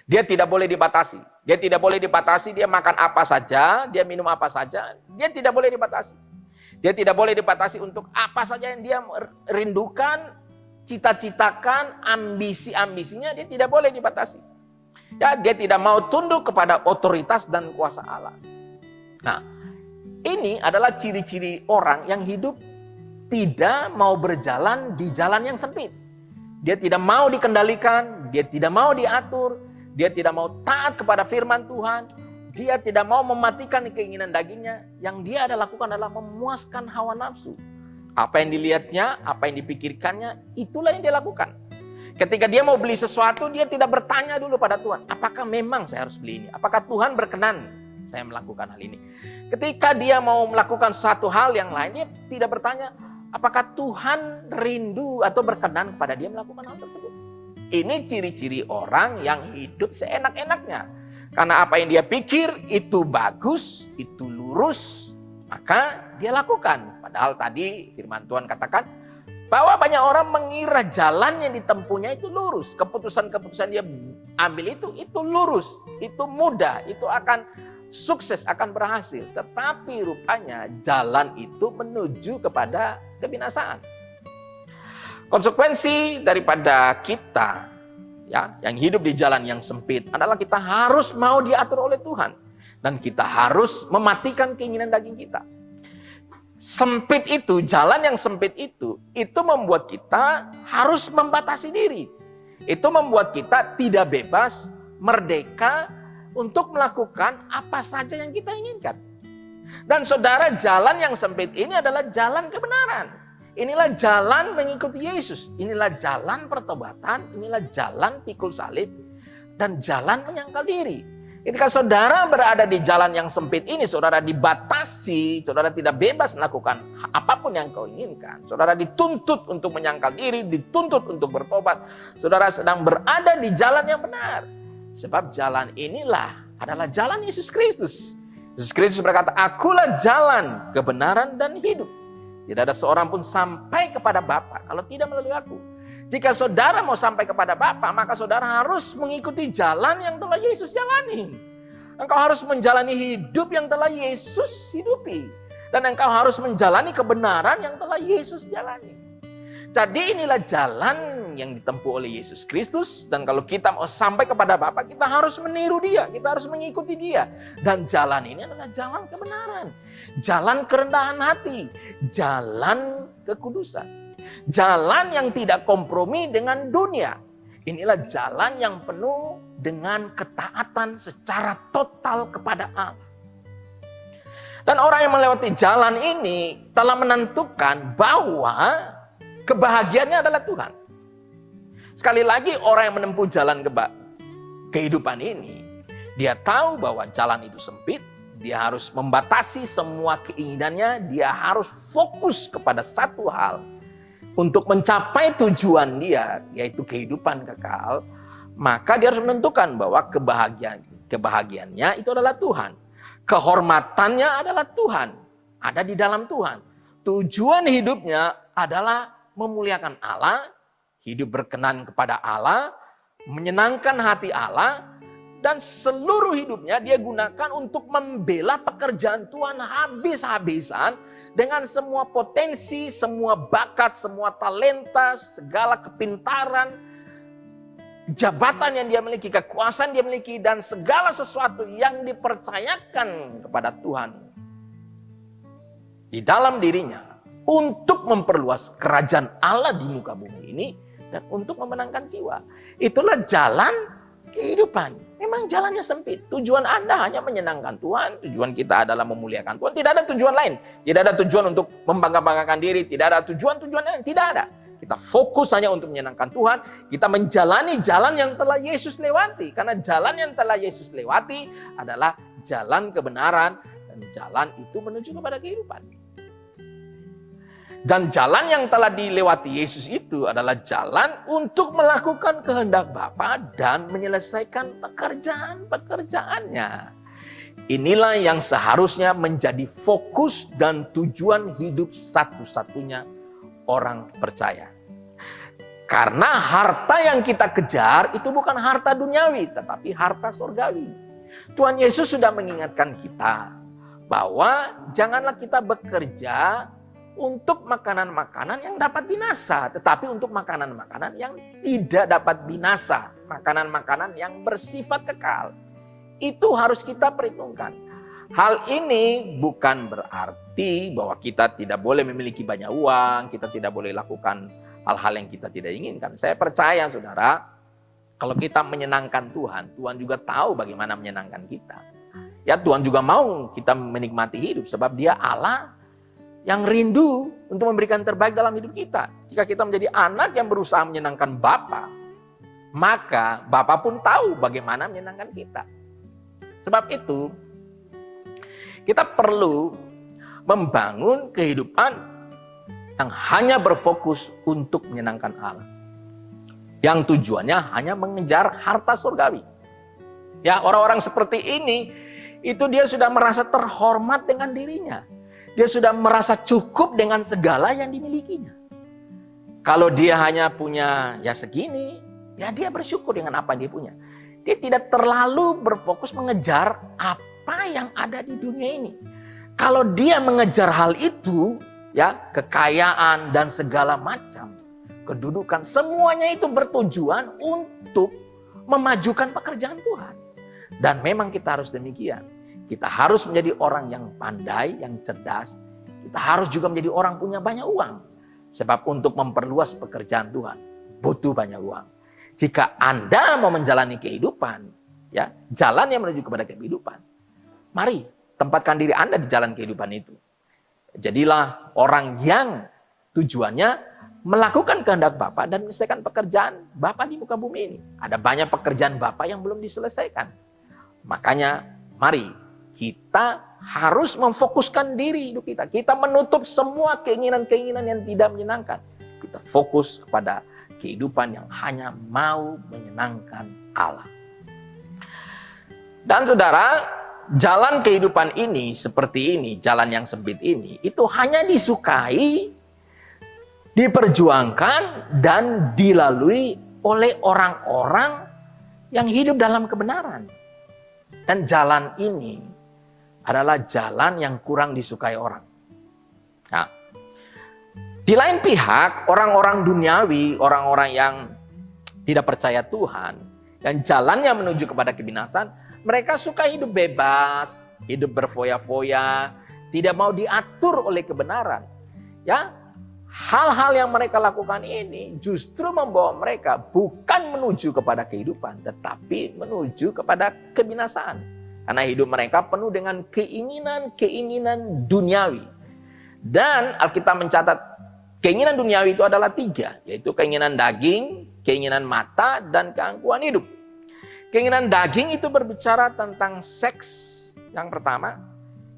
Dia tidak boleh dibatasi. Dia tidak boleh dibatasi dia makan apa saja, dia minum apa saja. Dia tidak boleh dibatasi. Dia tidak boleh dibatasi untuk apa saja yang dia rindukan, cita-citakan, ambisi-ambisinya, dia tidak boleh dibatasi. Ya, dia tidak mau tunduk kepada otoritas dan kuasa Allah. Nah, ini adalah ciri-ciri orang yang hidup tidak mau berjalan di jalan yang sempit. Dia tidak mau dikendalikan, dia tidak mau diatur, dia tidak mau taat kepada firman Tuhan, dia tidak mau mematikan keinginan dagingnya. Yang dia lakukan adalah memuaskan hawa nafsu. Apa yang dilihatnya, apa yang dipikirkannya, itulah yang dia lakukan. Ketika dia mau beli sesuatu, dia tidak bertanya dulu pada Tuhan, apakah memang saya harus beli ini? Apakah Tuhan berkenan saya melakukan hal ini? Ketika dia mau melakukan satu hal yang lain, dia tidak bertanya, apakah Tuhan rindu atau berkenan kepada dia melakukan hal tersebut? Ini ciri-ciri orang yang hidup seenak-enaknya. Karena apa yang dia pikir itu bagus, itu lurus, maka dia lakukan. Padahal tadi firman Tuhan katakan, bahwa banyak orang mengira jalan yang ditempuhnya itu lurus. Keputusan-keputusan dia ambil itu lurus, itu mudah, itu akan sukses, akan berhasil. Tetapi rupanya jalan itu menuju kepada kebinasaan. Konsekuensi daripada kita ya, yang hidup di jalan yang sempit adalah kita harus mau diatur oleh Tuhan. Dan kita harus mematikan keinginan daging kita. Sempit itu, jalan yang sempit itu membuat kita harus membatasi diri. Itu membuat kita tidak bebas, merdeka untuk melakukan apa saja yang kita inginkan. Dan saudara, jalan yang sempit ini adalah jalan kebenaran. Inilah jalan mengikuti Yesus. Inilah jalan pertobatan, inilah jalan pikul salib, dan jalan menyangkal diri. Ketika saudara berada di jalan yang sempit ini, saudara dibatasi, saudara tidak bebas melakukan apapun yang kau inginkan. Saudara dituntut untuk menyangkal diri, dituntut untuk bertobat. Saudara sedang berada di jalan yang benar. Sebab jalan inilah adalah jalan Yesus Kristus. Yesus Kristus berkata, akulah jalan, kebenaran, dan hidup. Tidak ada seorang pun sampai kepada Bapa kalau tidak melalui aku. Jika saudara mau sampai kepada Bapa, maka saudara harus mengikuti jalan yang telah Yesus jalani. Engkau harus menjalani hidup yang telah Yesus hidupi. Dan engkau harus menjalani kebenaran yang telah Yesus jalani. Jadi inilah jalan yang ditempuh oleh Yesus Kristus. Dan kalau kita mau sampai kepada Bapa, kita harus meniru Dia. Kita harus mengikuti Dia. Dan jalan ini adalah jalan kebenaran. Jalan kerendahan hati. Jalan kekudusan. Jalan yang tidak kompromi dengan dunia. Inilah jalan yang penuh dengan ketaatan secara total kepada Allah. Dan orang yang melewati jalan ini telah menentukan bahwa kebahagiaannya adalah Tuhan. Sekali lagi, orang yang menempuh jalan kehidupan ini, dia tahu bahwa jalan itu sempit, dia harus membatasi semua keinginannya, dia harus fokus kepada satu hal. untuk mencapai tujuan dia, yaitu kehidupan kekal, maka dia harus menentukan bahwa kebahagiaannya itu adalah Tuhan. Kehormatannya adalah Tuhan, ada di dalam Tuhan. Tujuan hidupnya adalah memuliakan Allah, hidup berkenan kepada Allah, menyenangkan hati Allah, dan seluruh hidupnya dia gunakan untuk membela pekerjaan Tuhan habis-habisan dengan semua potensi, semua bakat, semua talenta, segala kepintaran, jabatan yang dia miliki, kekuasaan dia miliki, dan segala sesuatu yang dipercayakan kepada Tuhan di dalam dirinya untuk memperluas kerajaan Allah di muka bumi ini dan untuk memenangkan jiwa. Itulah jalan kehidupan. Memang jalannya sempit. Tujuan Anda hanya menyenangkan Tuhan. Tujuan kita adalah memuliakan Tuhan. Tidak ada tujuan lain. Tidak ada tujuan untuk membangga-banggakan diri. Tidak ada tujuan-tujuan lain. Tidak ada. Kita fokus hanya untuk menyenangkan Tuhan. Kita menjalani jalan yang telah Yesus lewati. Karena jalan yang telah Yesus lewati adalah jalan kebenaran. Dan jalan itu menuju kepada kehidupan. Dan jalan yang telah dilewati Yesus itu adalah jalan untuk melakukan kehendak Bapa dan menyelesaikan pekerjaan-pekerjaannya. Inilah yang seharusnya menjadi fokus dan tujuan hidup satu-satunya orang percaya. Karena harta yang kita kejar itu bukan harta duniawi, tetapi harta surgawi. Tuhan Yesus sudah mengingatkan kita bahwa janganlah kita bekerja untuk makanan-makanan yang dapat binasa, tetapi untuk makanan-makanan yang tidak dapat binasa, makanan-makanan yang bersifat kekal. Itu harus kita perhitungkan. Hal ini bukan berarti bahwa kita tidak boleh memiliki banyak uang, kita tidak boleh lakukan hal-hal yang kita tidak inginkan. Saya percaya, saudara, kalau kita menyenangkan Tuhan, Tuhan juga tahu bagaimana menyenangkan kita. Ya, Tuhan juga mau kita menikmati hidup, sebab Dia Allah yang rindu untuk memberikan terbaik dalam hidup kita. Jika kita menjadi anak yang berusaha menyenangkan Bapa, maka Bapa pun tahu bagaimana menyenangkan kita. Sebab itu, kita perlu membangun kehidupan yang hanya berfokus untuk menyenangkan Allah. Yang tujuannya hanya mengejar harta surgawi. Ya, orang-orang seperti ini, itu dia sudah merasa terhormat dengan dirinya. Dia sudah merasa cukup dengan segala yang dimilikinya. Kalau dia hanya punya ya segini, ya dia bersyukur dengan apa yang dia punya. Dia tidak terlalu berfokus mengejar apa yang ada di dunia ini. Kalau dia mengejar hal itu, ya kekayaan dan segala macam, kedudukan, semuanya itu bertujuan untuk memajukan pekerjaan Tuhan. Dan memang kita harus demikian. Kita harus menjadi orang yang pandai, yang cerdas. Kita harus juga menjadi orang punya banyak uang. Sebab untuk memperluas pekerjaan Tuhan, butuh banyak uang. Jika Anda mau menjalani kehidupan, ya jalan yang menuju kepada kehidupan, mari tempatkan diri Anda di jalan kehidupan itu. Jadilah orang yang tujuannya melakukan kehendak Bapa dan menyelesaikan pekerjaan Bapa di muka bumi ini. Ada banyak pekerjaan Bapa yang belum diselesaikan. Makanya mari kita harus memfokuskan diri hidup kita. Kita menutup semua keinginan-keinginan yang tidak menyenangkan. Kita fokus kepada kehidupan yang hanya mau menyenangkan Allah. Dan saudara, jalan kehidupan ini seperti ini, jalan yang sempit ini, itu hanya disukai, diperjuangkan, dan dilalui oleh orang-orang yang hidup dalam kebenaran. Dan jalan ini adalah jalan yang kurang disukai orang. Nah, di lain pihak, orang-orang duniawi, orang-orang yang tidak percaya Tuhan, dan jalannya menuju kepada kebinasan, mereka suka hidup bebas, hidup berfoya-foya, tidak mau diatur oleh kebenaran. Ya, hal-hal yang mereka lakukan ini justru membawa mereka bukan menuju kepada kehidupan, tetapi menuju kepada kebinasaan. Karena hidup mereka penuh dengan keinginan-keinginan duniawi. Dan Alkitab mencatat keinginan duniawi itu adalah 3, yaitu keinginan daging, keinginan mata, dan keangkuhan hidup. Keinginan daging itu berbicara tentang seks yang pertama.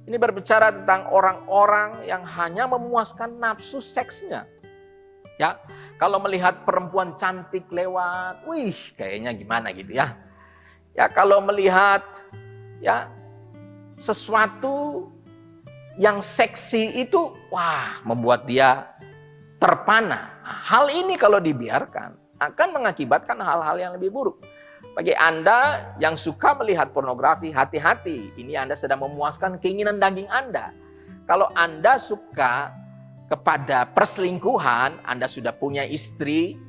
Ini berbicara tentang orang-orang yang hanya memuaskan nafsu seksnya. Ya, kalau melihat perempuan cantik lewat, wih, kayaknya gimana gitu ya. Ya, kalau melihat ya sesuatu yang seksi itu, wah, membuat dia terpana. Hal ini kalau dibiarkan akan mengakibatkan hal-hal yang lebih buruk. Bagi Anda yang suka melihat pornografi, hati-hati. Ini Anda sedang memuaskan keinginan daging Anda. Kalau Anda suka kepada perselingkuhan, Anda sudah punya istri,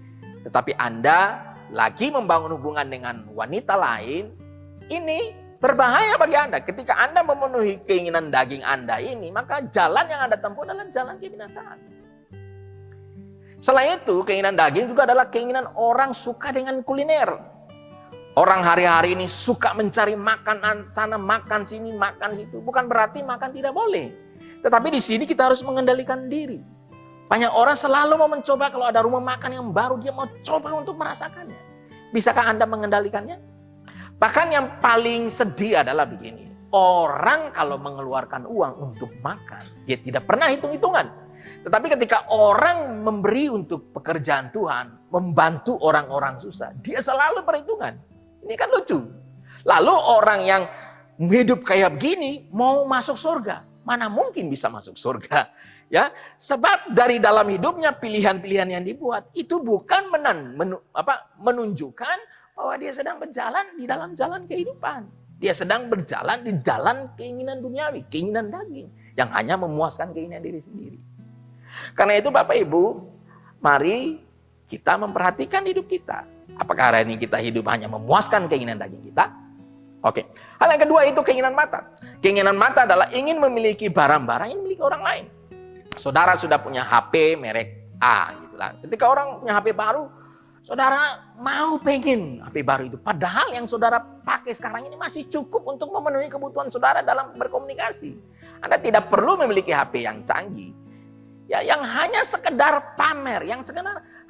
tetapi Anda lagi membangun hubungan dengan wanita lain, ini berbahaya bagi Anda. Ketika Anda memenuhi keinginan daging Anda ini, maka jalan yang Anda tempuh adalah jalan kebinasaan. Selain itu, keinginan daging juga adalah keinginan orang suka dengan kuliner. Orang hari-hari ini suka mencari makanan sana, makan sini, makan situ. Bukan berarti makan tidak boleh. Tetapi di sini kita harus mengendalikan diri. Banyak orang selalu mau mencoba kalau ada rumah makan yang baru, dia mau coba untuk merasakannya. Bisakah Anda mengendalikannya? Bahkan yang paling sedih adalah begini. Orang kalau mengeluarkan uang untuk makan, dia tidak pernah hitung-hitungan. Tetapi ketika orang memberi untuk pekerjaan Tuhan, membantu orang-orang susah, dia selalu perhitungan. Ini kan lucu. Lalu orang yang hidup kayak begini mau masuk surga. Mana mungkin bisa masuk surga? Ya, sebab dari dalam hidupnya pilihan-pilihan yang dibuat itu bukan menunjukkan bahwa dia sedang berjalan di dalam jalan kehidupan. Dia sedang berjalan di jalan keinginan duniawi, keinginan daging yang hanya memuaskan keinginan diri sendiri. Karena itu Bapak Ibu, mari kita memperhatikan hidup kita. Apakah hari ini kita hidup hanya memuaskan keinginan daging kita? Oke. Hal yang kedua itu keinginan mata. Keinginan mata adalah ingin memiliki barang-barang yang dimiliki orang lain. Saudara sudah punya HP merek A gitu lah. Ketika orang punya HP baru, saudara mau pengen HP baru itu. Padahal yang saudara pakai sekarang ini masih cukup untuk memenuhi kebutuhan saudara dalam berkomunikasi. Anda tidak perlu memiliki HP yang canggih. Ya, yang hanya sekedar pamer, yang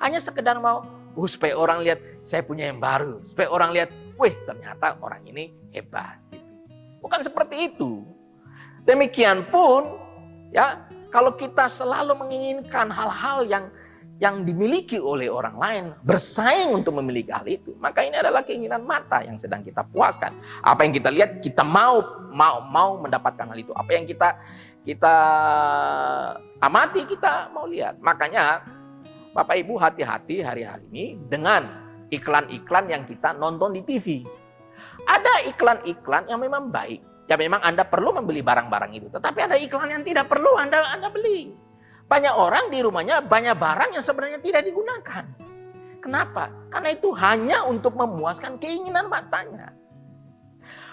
hanya sekedar mau supaya orang lihat saya punya yang baru, supaya orang lihat, wih ternyata orang ini hebat. Bukan seperti itu. Demikian pun, ya kalau kita selalu menginginkan hal-hal yang dimiliki oleh orang lain, bersaing untuk memiliki hal itu, maka ini adalah keinginan mata yang sedang kita puaskan. Apa yang kita lihat, kita mau mendapatkan hal itu. Apa yang kita amati, kita mau lihat. Makanya Bapak Ibu hati-hati hari-hari ini dengan iklan-iklan yang kita nonton di TV. Ada iklan-iklan yang memang baik. Ya memang Anda perlu membeli barang-barang itu. Tetapi ada iklan yang tidak perlu Anda beli. Banyak orang di rumahnya banyak barang yang sebenarnya tidak digunakan. Kenapa? Karena itu hanya untuk memuaskan keinginan matanya.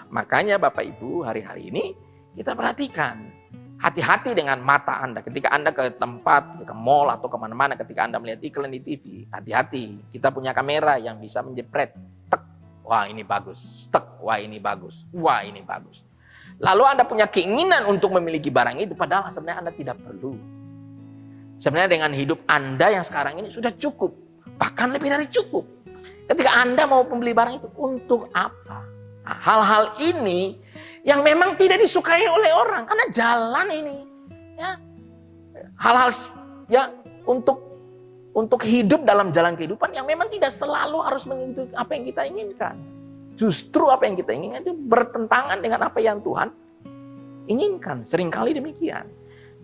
Makanya Bapak Ibu hari-hari ini kita perhatikan. Hati-hati dengan mata Anda. Ketika Anda ke tempat, ke mall atau kemana-mana, ketika Anda melihat iklan di TV, hati-hati. Kita punya kamera yang bisa menjepret. Tek, wah ini bagus. Tek, wah ini bagus. Wah ini bagus. Lalu Anda punya keinginan untuk memiliki barang itu, padahal sebenarnya Anda tidak perlu. Sebenarnya dengan hidup Anda yang sekarang ini sudah cukup. Bahkan lebih dari cukup. Ketika Anda mau membeli barang itu, untuk apa? Nah, hal-hal ini yang memang tidak disukai oleh orang karena jalan ini ya hal-hal ya untuk hidup dalam jalan kehidupan yang memang tidak selalu harus mengikuti apa yang kita inginkan. Justru apa yang kita inginkan itu bertentangan dengan apa yang Tuhan inginkan. Seringkali demikian.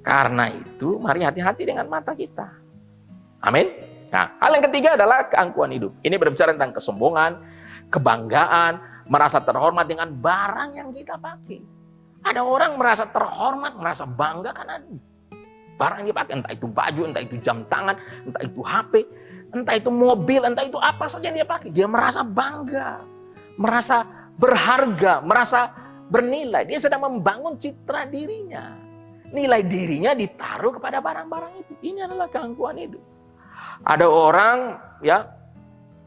Karena itu mari hati-hati dengan mata kita. Amin. Nah, hal yang ketiga adalah keangkuhan hidup. Ini berbicara tentang kesombongan, kebanggaan, merasa terhormat dengan barang yang kita pakai. Ada orang merasa terhormat, merasa bangga karena barang yang dipakai. Entah itu baju, entah itu jam tangan, entah itu HP, entah itu mobil, entah itu apa saja yang dia pakai. Dia merasa bangga, merasa berharga, merasa bernilai. Dia sedang membangun citra dirinya. Nilai dirinya ditaruh kepada barang-barang itu. Ini adalah keangkuhan hidup. Ada orang ya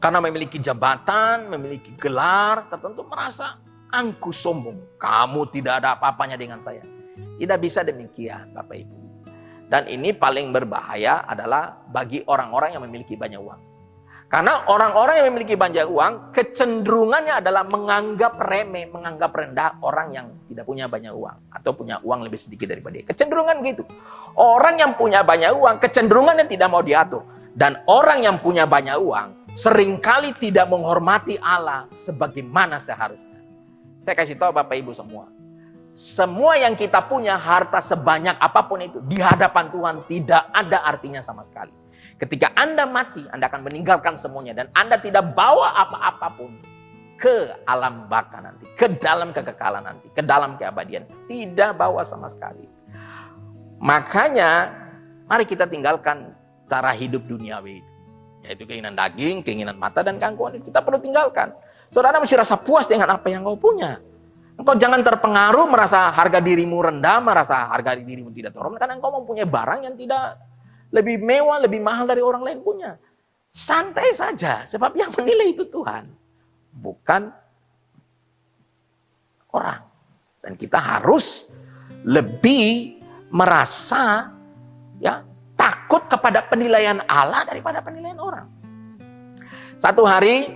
karena memiliki jabatan, memiliki gelar tertentu merasa angkuh sombong. Kamu tidak ada apa-apanya dengan saya. Tidak bisa demikian Bapak Ibu. Dan ini paling berbahaya adalah bagi orang-orang yang memiliki banyak uang. Karena orang-orang yang memiliki banyak uang, kecenderungannya adalah menganggap remeh, menganggap rendah orang yang tidak punya banyak uang. Atau punya uang lebih sedikit daripada dia. Kecenderungan gitu. Orang yang punya banyak uang, kecenderungannya tidak mau diatur. Dan orang yang punya banyak uang seringkali tidak menghormati Allah sebagaimana seharusnya. Saya kasih tahu Bapak Ibu semua. Semua yang kita punya, harta sebanyak apapun itu, di hadapan Tuhan tidak ada artinya sama sekali. Ketika Anda mati, Anda akan meninggalkan semuanya. Dan Anda tidak bawa apa-apapun ke alam baka nanti, ke dalam kekekalan nanti, ke dalam keabadian. Tidak bawa sama sekali. Makanya, mari kita tinggalkan cara hidup duniawi. Yaitu keinginan daging, keinginan mata, dan keangkuhan itu kita perlu tinggalkan. Saudara mesti rasa puas dengan apa yang kau punya. Engkau jangan terpengaruh merasa harga dirimu rendah, merasa harga dirimu tidak terhormat, karena engkau mempunyai barang yang tidak lebih mewah, lebih mahal dari orang lain punya. Santai saja, sebab yang menilai itu Tuhan, bukan orang. Dan kita harus lebih merasa ya takut kepada penilaian Allah daripada penilaian orang. Satu hari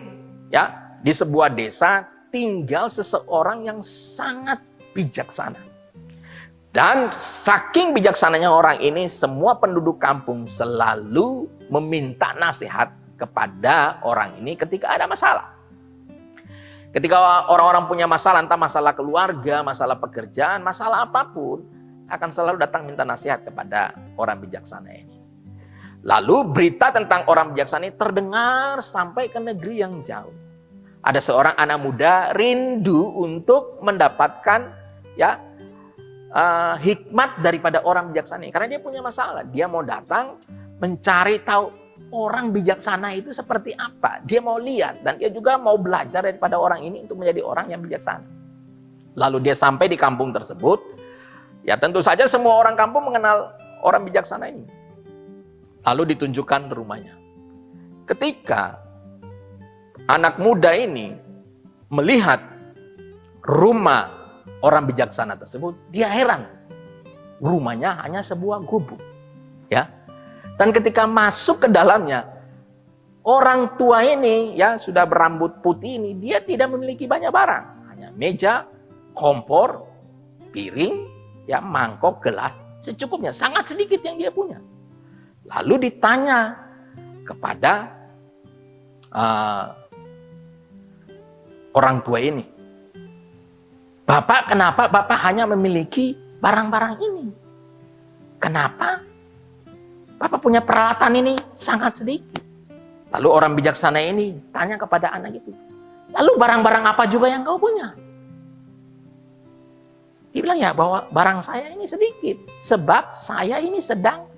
ya di sebuah desa tinggal seseorang yang sangat bijaksana. Dan saking bijaksananya orang ini, semua penduduk kampung selalu meminta nasihat kepada orang ini ketika ada masalah. Ketika orang-orang punya masalah, entah masalah keluarga, masalah pekerjaan, masalah apapun, akan selalu datang minta nasihat kepada orang bijaksana ini. Lalu berita tentang orang bijaksana ini terdengar sampai ke negeri yang jauh. Ada seorang anak muda rindu untuk mendapatkan ya hikmat daripada orang bijaksana karena dia punya masalah. Dia mau datang mencari tahu orang bijaksana itu seperti apa. Dia mau lihat dan dia juga mau belajar daripada orang ini untuk menjadi orang yang bijaksana. Lalu dia sampai di kampung tersebut. Ya tentu saja semua orang kampung mengenal orang bijaksana ini. Lalu ditunjukkan rumahnya. Ketika anak muda ini melihat rumah orang bijaksana tersebut, dia heran. Rumahnya hanya sebuah gubuk. Ya. Dan ketika masuk ke dalamnya, orang tua ini ya sudah berambut putih ini, dia tidak memiliki banyak barang. Hanya meja, kompor, piring, ya mangkok, gelas, secukupnya. Sangat sedikit yang dia punya. Lalu ditanya kepada orang tua ini, Bapak, kenapa Bapak hanya memiliki barang-barang ini? Kenapa Bapak punya peralatan ini sangat sedikit? Lalu orang bijaksana ini tanya kepada anak itu, lalu barang-barang apa juga yang kau punya? Dia bilang ya bahwa barang saya ini sedikit, sebab saya ini sedang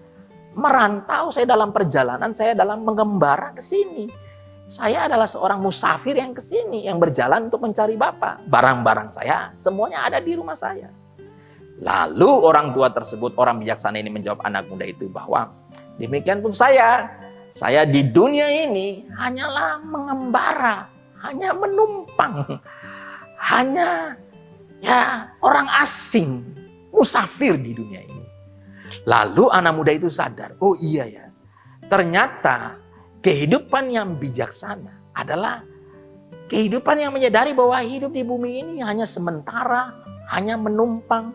merantau, saya dalam perjalanan, saya dalam mengembara ke sini. Saya adalah seorang musafir yang ke sini, yang berjalan untuk mencari Bapak. Barang-barang saya semuanya ada di rumah saya. Lalu orang tua tersebut, orang bijaksana ini menjawab anak muda itu bahwa demikian pun saya di dunia ini hanyalah mengembara, hanya menumpang, hanya ya orang asing, musafir di dunia ini. Lalu anak muda itu sadar, oh iya ya, ternyata kehidupan yang bijaksana adalah kehidupan yang menyadari bahwa hidup di bumi ini hanya sementara, hanya menumpang,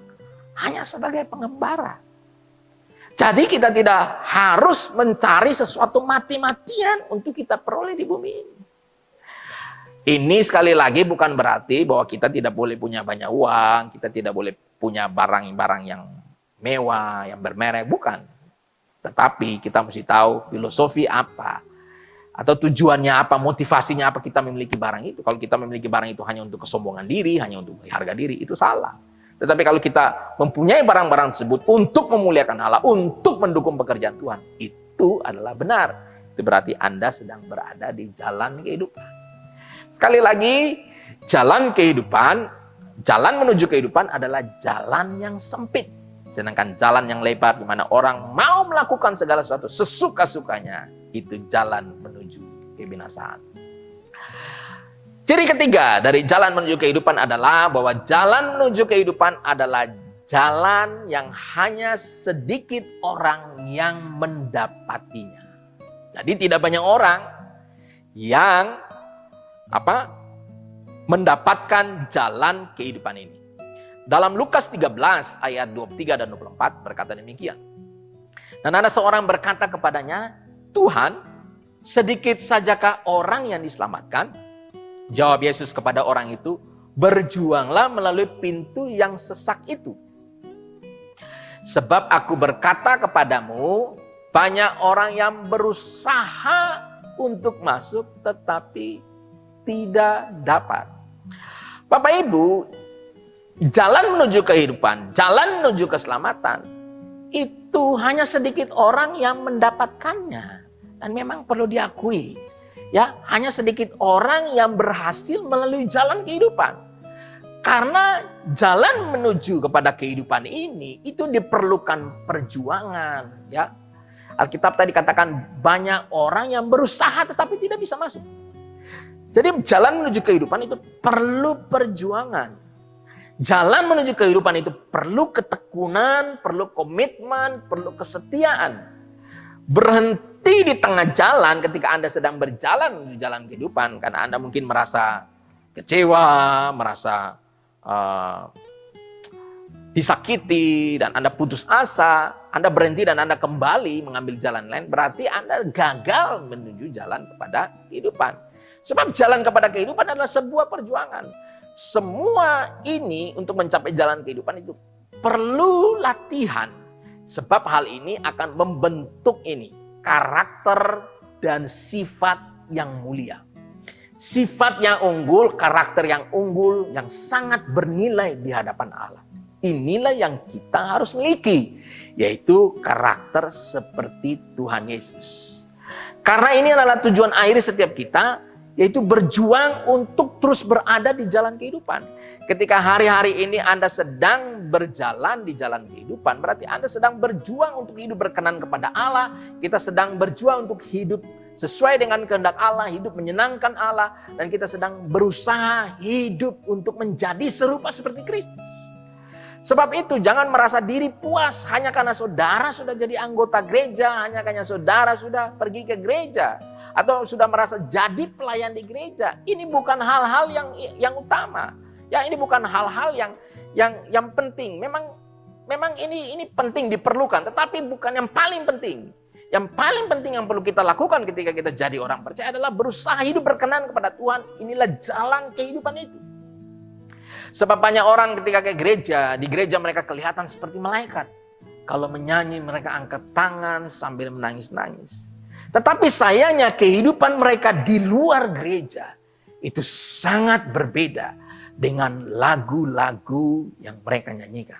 hanya sebagai pengembara. Jadi kita tidak harus mencari sesuatu mati-matian untuk kita peroleh di bumi ini. Ini sekali lagi bukan berarti bahwa kita tidak boleh punya banyak uang, kita tidak boleh punya barang-barang yang mewah, yang bermerek, bukan. Tetapi kita mesti tahu filosofi apa, atau tujuannya apa, motivasinya apa kita memiliki barang itu. Kalau kita memiliki barang itu hanya untuk kesombongan diri, hanya untuk harga diri, itu salah. Tetapi kalau kita mempunyai barang-barang tersebut untuk memuliakan Allah, untuk mendukung pekerjaan Tuhan, itu adalah benar. Itu berarti Anda sedang berada di jalan kehidupan. Sekali lagi, jalan kehidupan, jalan menuju kehidupan adalah jalan yang sempit. Sedangkan jalan yang lebar di mana orang mau melakukan segala sesuatu sesuka-sukanya, itu jalan menuju kebinasaan. Ciri ketiga dari jalan menuju kehidupan adalah bahwa jalan menuju kehidupan adalah jalan yang hanya sedikit orang yang mendapatinya. Jadi tidak banyak orang yang mendapatkan jalan kehidupan ini. Dalam Lukas 13 ayat 23 dan 24 berkata demikian. Dan ada seorang berkata kepadanya, Tuhan, sedikit sajakah orang yang diselamatkan? Jawab Yesus kepada orang itu, berjuanglah melalui pintu yang sesak itu. Sebab aku berkata kepadamu, banyak orang yang berusaha untuk masuk tetapi tidak dapat. Bapak Ibu, jalan menuju kehidupan, jalan menuju keselamatan, itu hanya sedikit orang yang mendapatkannya. Dan memang perlu diakui, ya, hanya sedikit orang yang berhasil melalui jalan kehidupan. Karena jalan menuju kepada kehidupan ini itu diperlukan perjuangan, ya. Alkitab tadi katakan banyak orang yang berusaha tetapi tidak bisa masuk. Jadi jalan menuju kehidupan itu perlu perjuangan. Jalan menuju kehidupan itu perlu ketekunan, perlu komitmen, perlu kesetiaan. Berhenti di tengah jalan ketika Anda sedang berjalan menuju jalan kehidupan karena Anda mungkin merasa kecewa, merasa disakiti, dan Anda putus asa, Anda berhenti dan Anda kembali mengambil jalan lain, berarti Anda gagal menuju jalan kepada kehidupan. Sebab jalan kepada kehidupan adalah sebuah perjuangan. Semua ini untuk mencapai jalan kehidupan itu perlu latihan. Sebab hal ini akan membentuk ini, karakter dan sifat yang mulia. Sifat yang unggul, karakter yang unggul, yang sangat bernilai di hadapan Allah. Inilah yang kita harus miliki, yaitu karakter seperti Tuhan Yesus. Karena ini adalah tujuan akhir setiap kita, yaitu berjuang untuk terus berada di jalan kehidupan. Ketika hari-hari ini Anda sedang berjalan di jalan kehidupan, berarti Anda sedang berjuang untuk hidup berkenan kepada Allah. Kita sedang berjuang untuk hidup sesuai dengan kehendak Allah, hidup menyenangkan Allah, dan kita sedang berusaha hidup untuk menjadi serupa seperti Kristus. Sebab itu jangan merasa diri puas hanya karena saudara sudah jadi anggota gereja, hanya karena saudara sudah pergi ke gereja, atau sudah merasa jadi pelayan di gereja. Ini bukan hal-hal yang utama. Ya, ini bukan hal-hal yang penting. Memang ini penting, diperlukan, tetapi bukan yang paling penting. Yang paling penting yang perlu kita lakukan ketika kita jadi orang percaya adalah berusaha hidup berkenan kepada Tuhan. Inilah jalan kehidupan itu. Sebab banyak orang ketika ke gereja, di gereja mereka kelihatan seperti malaikat. Kalau menyanyi mereka angkat tangan sambil menangis-nangis. Tetapi sayangnya kehidupan mereka di luar gereja itu sangat berbeda dengan lagu-lagu yang mereka nyanyikan.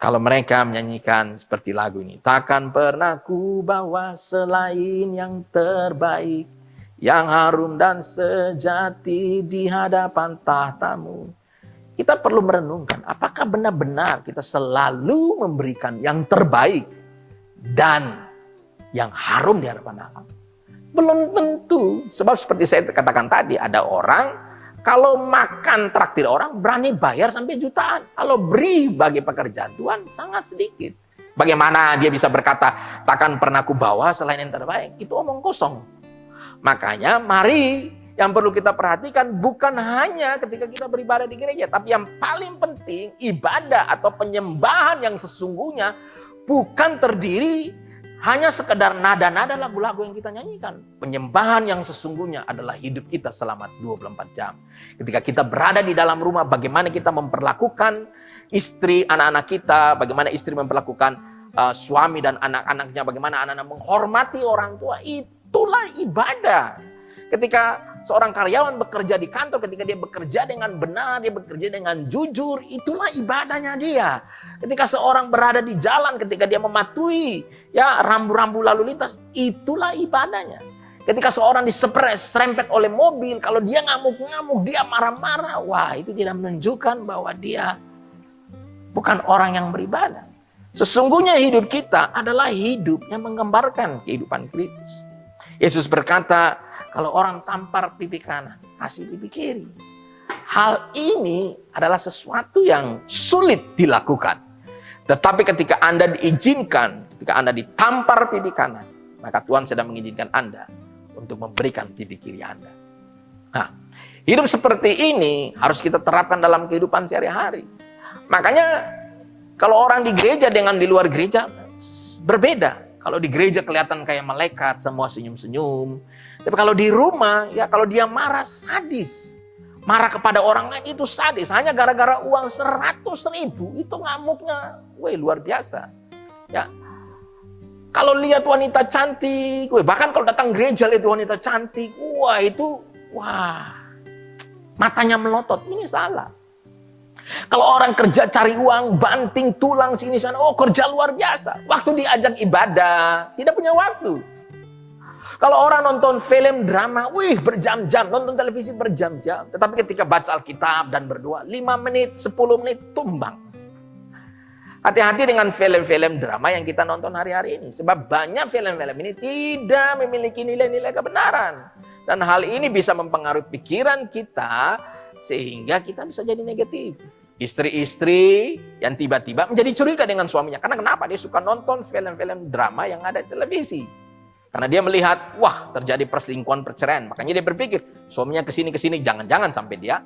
Kalau mereka menyanyikan seperti lagu ini, takkan pernah ku bawa selain yang terbaik, yang harum dan sejati di hadapan tahtamu. Kita perlu merenungkan, apakah benar-benar kita selalu memberikan yang terbaik dan yang harum di hadapan Allah? Belum tentu. Sebab seperti saya katakan tadi, ada orang kalau makan traktir orang berani bayar sampai jutaan. Kalau beri bagi pekerjaan Tuhan sangat sedikit. Bagaimana dia bisa berkata, takkan pernah ku bawa selain yang terbaik? Itu omong kosong. Makanya mari yang perlu kita perhatikan bukan hanya ketika kita beribadah di gereja, tapi yang paling penting ibadah atau penyembahan yang sesungguhnya bukan terdiri hanya sekedar nada-nada lagu-lagu yang kita nyanyikan. Penyembahan yang sesungguhnya adalah hidup kita selama 24 jam. Ketika kita berada di dalam rumah, bagaimana kita memperlakukan istri, anak-anak kita, bagaimana istri memperlakukan suami dan anak-anaknya, bagaimana anak-anak menghormati orang tua, itulah ibadah. Ketika seorang karyawan bekerja di kantor, ketika dia bekerja dengan benar, dia bekerja dengan jujur, itulah ibadahnya dia. Ketika seorang berada di jalan, ketika dia mematuhi rambu-rambu lalu lintas, itulah ibadahnya. Ketika seorang diserempet oleh mobil, kalau dia ngamuk-ngamuk, dia marah-marah, wah, itu tidak menunjukkan bahwa dia bukan orang yang beribadah. Sesungguhnya hidup kita adalah hidup yang menggambarkan kehidupan Kristus. Yesus berkata, kalau orang tampar pipi kanan, kasih pipi kiri. Hal ini adalah sesuatu yang sulit dilakukan. Tetapi ketika Anda diizinkan, ketika Anda ditampar pipi kanan, maka Tuhan sedang mengizinkan Anda untuk memberikan pipi kiri Anda. Nah, hidup seperti ini harus kita terapkan dalam kehidupan sehari-hari. Makanya kalau orang di gereja dengan di luar gereja berbeda. Kalau di gereja kelihatan kayak malaikat, semua senyum-senyum. Tapi kalau di rumah, ya kalau dia marah, sadis. Marah kepada orang lain itu sadis. Hanya gara-gara uang 100.000, itu ngamuknya, luar biasa. Ya, kalau lihat wanita cantik, bahkan kalau datang gereja lihat wanita cantik, matanya melotot. Ini salah. Kalau orang kerja cari uang, banting tulang sini sana, kerja luar biasa. Waktu diajak ibadah, tidak punya waktu. Kalau orang nonton film drama, berjam-jam, nonton televisi berjam-jam. Tetapi ketika baca Alkitab dan berdoa, 5 menit, 10 menit, tumbang. Hati-hati dengan film-film drama yang kita nonton hari-hari ini. Sebab banyak film-film ini tidak memiliki nilai-nilai kebenaran. Dan hal ini bisa mempengaruhi pikiran kita, sehingga kita bisa jadi negatif. Istri-istri yang tiba-tiba menjadi curiga dengan suaminya. Karena kenapa? Dia suka nonton film-film drama yang ada di televisi. Karena dia melihat, terjadi perselingkuhan, perceraian. Makanya dia berpikir, suaminya kesini-kesini, jangan-jangan sampai dia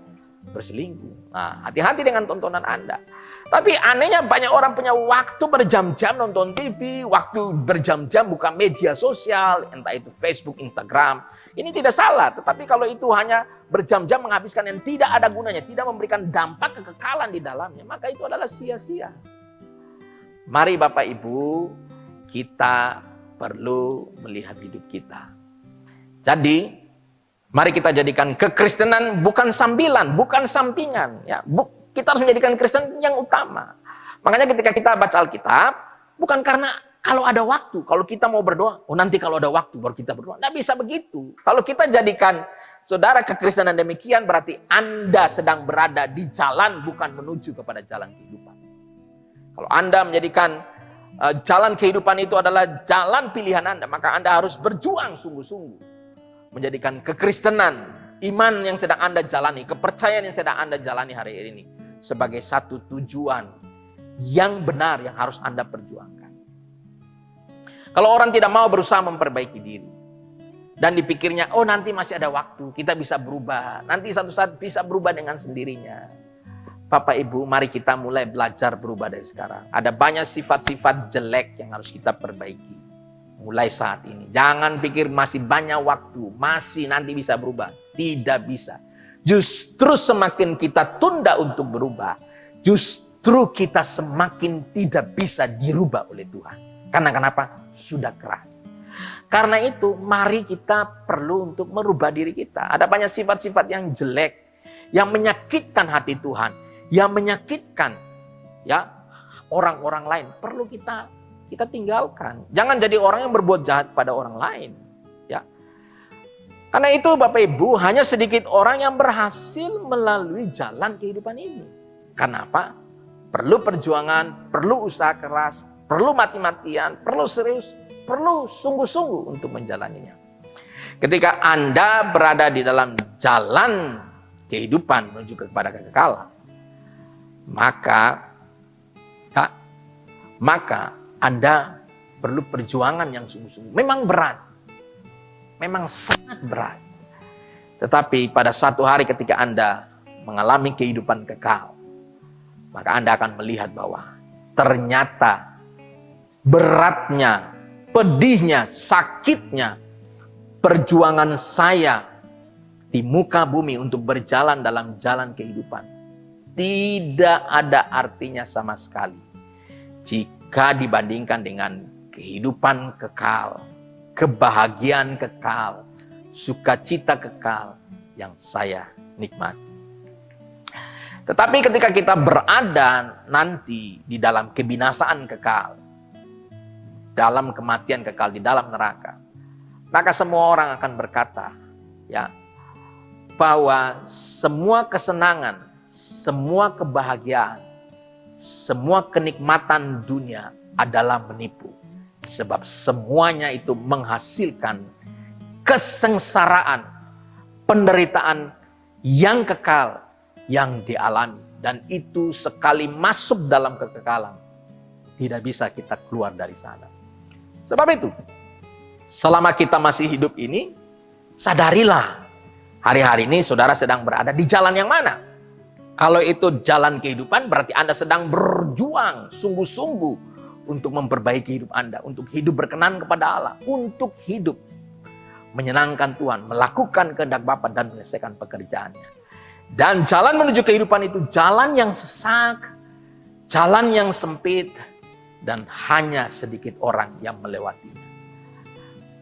berselingkuh. Nah, hati-hati dengan tontonan Anda. Tapi anehnya banyak orang punya waktu berjam-jam nonton TV, waktu berjam-jam buka media sosial, entah itu Facebook, Instagram. Ini tidak salah, tetapi kalau itu hanya berjam-jam menghabiskan yang tidak ada gunanya, tidak memberikan dampak kekekalan di dalamnya, maka itu adalah sia-sia. Mari Bapak Ibu, kita perlu melihat hidup kita. Jadi, mari kita jadikan kekristenan bukan sambilan, bukan sampingan. Ya, kita harus menjadikan Kristen yang utama. Makanya ketika kita baca Alkitab, bukan karena kalau ada waktu, kalau kita mau berdoa, nanti kalau ada waktu baru kita berdoa. Nggak bisa begitu. Kalau kita jadikan saudara kekristenan demikian, berarti Anda sedang berada di jalan, bukan menuju kepada jalan kehidupan. Kalau Anda menjadikan jalan kehidupan itu adalah jalan pilihan Anda, maka Anda harus berjuang sungguh-sungguh. Menjadikan kekristenan, iman yang sedang Anda jalani, kepercayaan yang sedang Anda jalani hari ini, sebagai satu tujuan yang benar yang harus Anda perjuangkan. Kalau orang tidak mau berusaha memperbaiki diri, dan dipikirnya, nanti masih ada waktu, kita bisa berubah, nanti satu saat bisa berubah dengan sendirinya. Bapak Ibu, mari kita mulai belajar berubah dari sekarang. Ada banyak sifat-sifat jelek yang harus kita perbaiki. Mulai saat ini. Jangan pikir masih banyak waktu, masih nanti bisa berubah. Tidak bisa. Justru semakin kita tunda untuk berubah, justru kita semakin tidak bisa dirubah oleh Tuhan. Karena kenapa? Sudah keras. Karena itu, mari kita perlu untuk merubah diri kita. Ada banyak sifat-sifat yang jelek, yang menyakitkan hati Tuhan, yang menyakitkan orang-orang lain. Perlu kita tinggalkan. Jangan jadi orang yang berbuat jahat pada orang lain. Ya. Karena itu Bapak Ibu, hanya sedikit orang yang berhasil melalui jalan kehidupan ini. Kenapa? Perlu perjuangan, perlu usaha keras, perlu mati-matian, perlu serius, perlu sungguh-sungguh untuk menjalaninya. Ketika Anda berada di dalam jalan kehidupan menuju kepada kekekalan, maka Anda perlu perjuangan yang sungguh-sungguh. Memang berat, memang sangat berat. Tetapi pada satu hari ketika Anda mengalami kehidupan kekal, maka Anda akan melihat bahwa ternyata beratnya, pedihnya, sakitnya perjuangan saya di muka bumi untuk berjalan dalam jalan kehidupan tidak ada artinya sama sekali jika dibandingkan dengan kehidupan kekal, kebahagiaan kekal, sukacita kekal yang saya nikmati. Tetapi ketika kita berada nanti di dalam kebinasaan kekal, dalam kematian kekal, di dalam neraka, maka semua orang akan berkata, bahwa semua kesenangan, semua kebahagiaan, semua kenikmatan dunia adalah menipu. Sebab semuanya itu menghasilkan kesengsaraan, penderitaan yang kekal, yang dialami. Dan itu sekali masuk dalam kekekalan, tidak bisa kita keluar dari sana. Sebab itu, selama kita masih hidup ini, sadarilah hari-hari ini saudara sedang berada di jalan yang mana. Kalau itu jalan kehidupan, berarti Anda sedang berjuang sungguh-sungguh untuk memperbaiki hidup Anda, untuk hidup berkenan kepada Allah, untuk hidup menyenangkan Tuhan, melakukan kehendak Bapa dan menyelesaikan pekerjaannya. Dan jalan menuju kehidupan itu jalan yang sesak, jalan yang sempit, dan hanya sedikit orang yang melewatinya.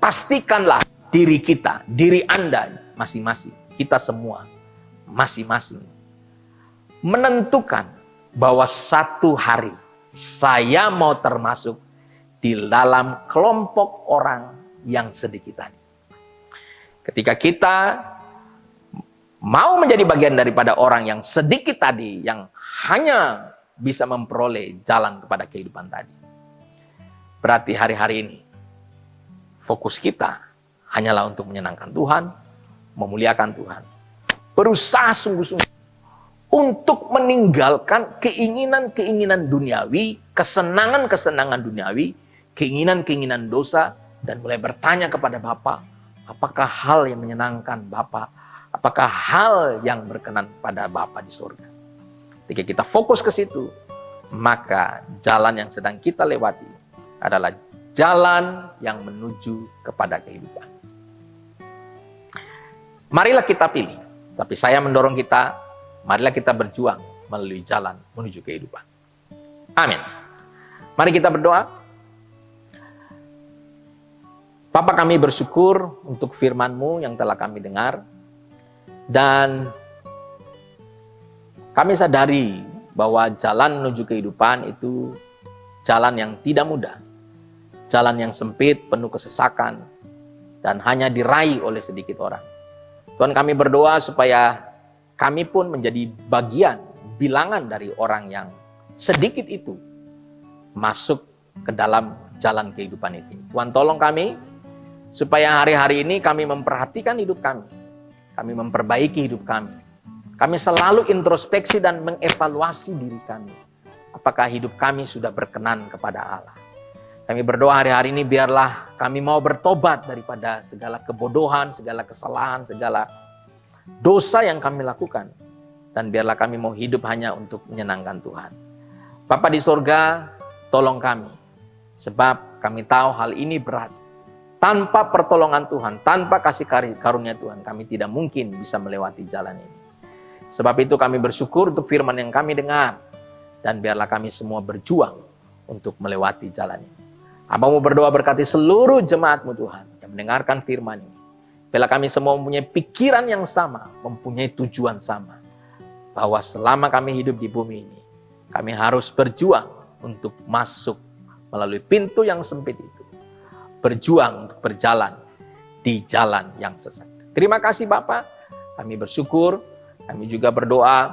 Pastikanlah diri kita, diri Anda masing-masing, kita semua masing-masing menentukan bahwa satu hari saya mau termasuk di dalam kelompok orang yang sedikit tadi. Ketika kita mau menjadi bagian daripada orang yang sedikit tadi, yang hanya bisa memperoleh jalan kepada kehidupan tadi, berarti hari-hari ini fokus kita hanyalah untuk menyenangkan Tuhan, memuliakan Tuhan. Berusaha sungguh-sungguh untuk meninggalkan keinginan-keinginan duniawi, kesenangan-kesenangan duniawi, keinginan-keinginan dosa, dan mulai bertanya kepada Bapa, apakah hal yang menyenangkan Bapa? Apakah hal yang berkenan pada Bapa di surga? Ketika kita fokus ke situ, maka jalan yang sedang kita lewati adalah jalan yang menuju kepada kehidupan. Marilah kita pilih, tapi saya mendorong kita, marilah kita berjuang melalui jalan menuju kehidupan. Amin. Mari kita berdoa. Bapa, kami bersyukur untuk firman-Mu yang telah kami dengar. Dan kami sadari bahwa jalan menuju kehidupan itu jalan yang tidak mudah. Jalan yang sempit, penuh kesesakan, dan hanya diraih oleh sedikit orang. Tuhan, kami berdoa supaya kami pun menjadi bagian, bilangan dari orang yang sedikit itu masuk ke dalam jalan kehidupan itu. Tuhan, tolong kami supaya hari-hari ini kami memperhatikan hidup kami. Kami memperbaiki hidup kami. Kami selalu introspeksi dan mengevaluasi diri kami. Apakah hidup kami sudah berkenan kepada Allah? Kami berdoa hari-hari ini biarlah kami mau bertobat daripada segala kebodohan, segala kesalahan, segala dosa yang kami lakukan. Dan biarlah kami mau hidup hanya untuk menyenangkan Tuhan. Bapa di sorga, tolong kami. Sebab kami tahu hal ini berat. Tanpa pertolongan Tuhan, tanpa kasih karunia Tuhan, kami tidak mungkin bisa melewati jalan ini. Sebab itu kami bersyukur untuk firman yang kami dengar. Dan biarlah kami semua berjuang untuk melewati jalan ini. Hamba-Mu berdoa berkati seluruh jemaat-Mu Tuhan yang mendengarkan firman ini. Biarlah kami semua mempunyai pikiran yang sama, mempunyai tujuan sama. Bahwa selama kami hidup di bumi ini, kami harus berjuang untuk masuk melalui pintu yang sempit itu. Berjuang untuk berjalan di jalan yang sesat. Terima kasih Bapa. Kami bersyukur, kami juga berdoa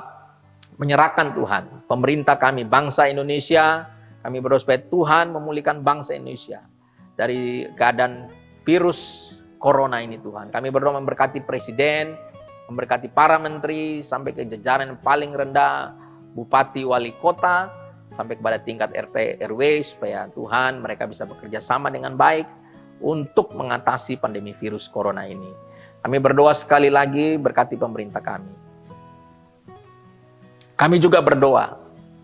menyerahkan Tuhan, pemerintah kami, bangsa Indonesia. Kami berdoa supaya Tuhan memulihkan bangsa Indonesia dari keadaan virus corona ini Tuhan. Kami berdoa memberkati presiden, memberkati para menteri, sampai ke jajaran yang paling rendah, bupati, wali kota, sampai kepada tingkat RT, RW, supaya Tuhan mereka bisa bekerja sama dengan baik untuk mengatasi pandemi virus corona ini. Kami berdoa sekali lagi berkati pemerintah kami. Kami juga berdoa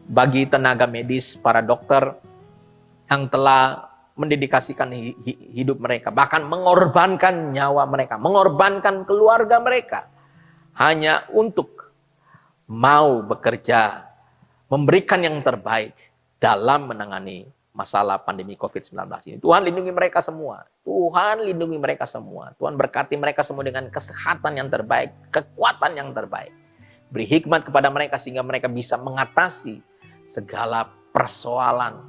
bagi tenaga medis, para dokter yang telah mendedikasikan hidup mereka, bahkan mengorbankan nyawa mereka, mengorbankan keluarga mereka, hanya untuk mau bekerja, memberikan yang terbaik dalam menangani masalah pandemi COVID-19 ini. Tuhan lindungi mereka semua. Tuhan lindungi mereka semua. Tuhan berkati mereka semua dengan kesehatan yang terbaik, kekuatan yang terbaik. Beri hikmat kepada mereka sehingga mereka bisa mengatasi segala persoalan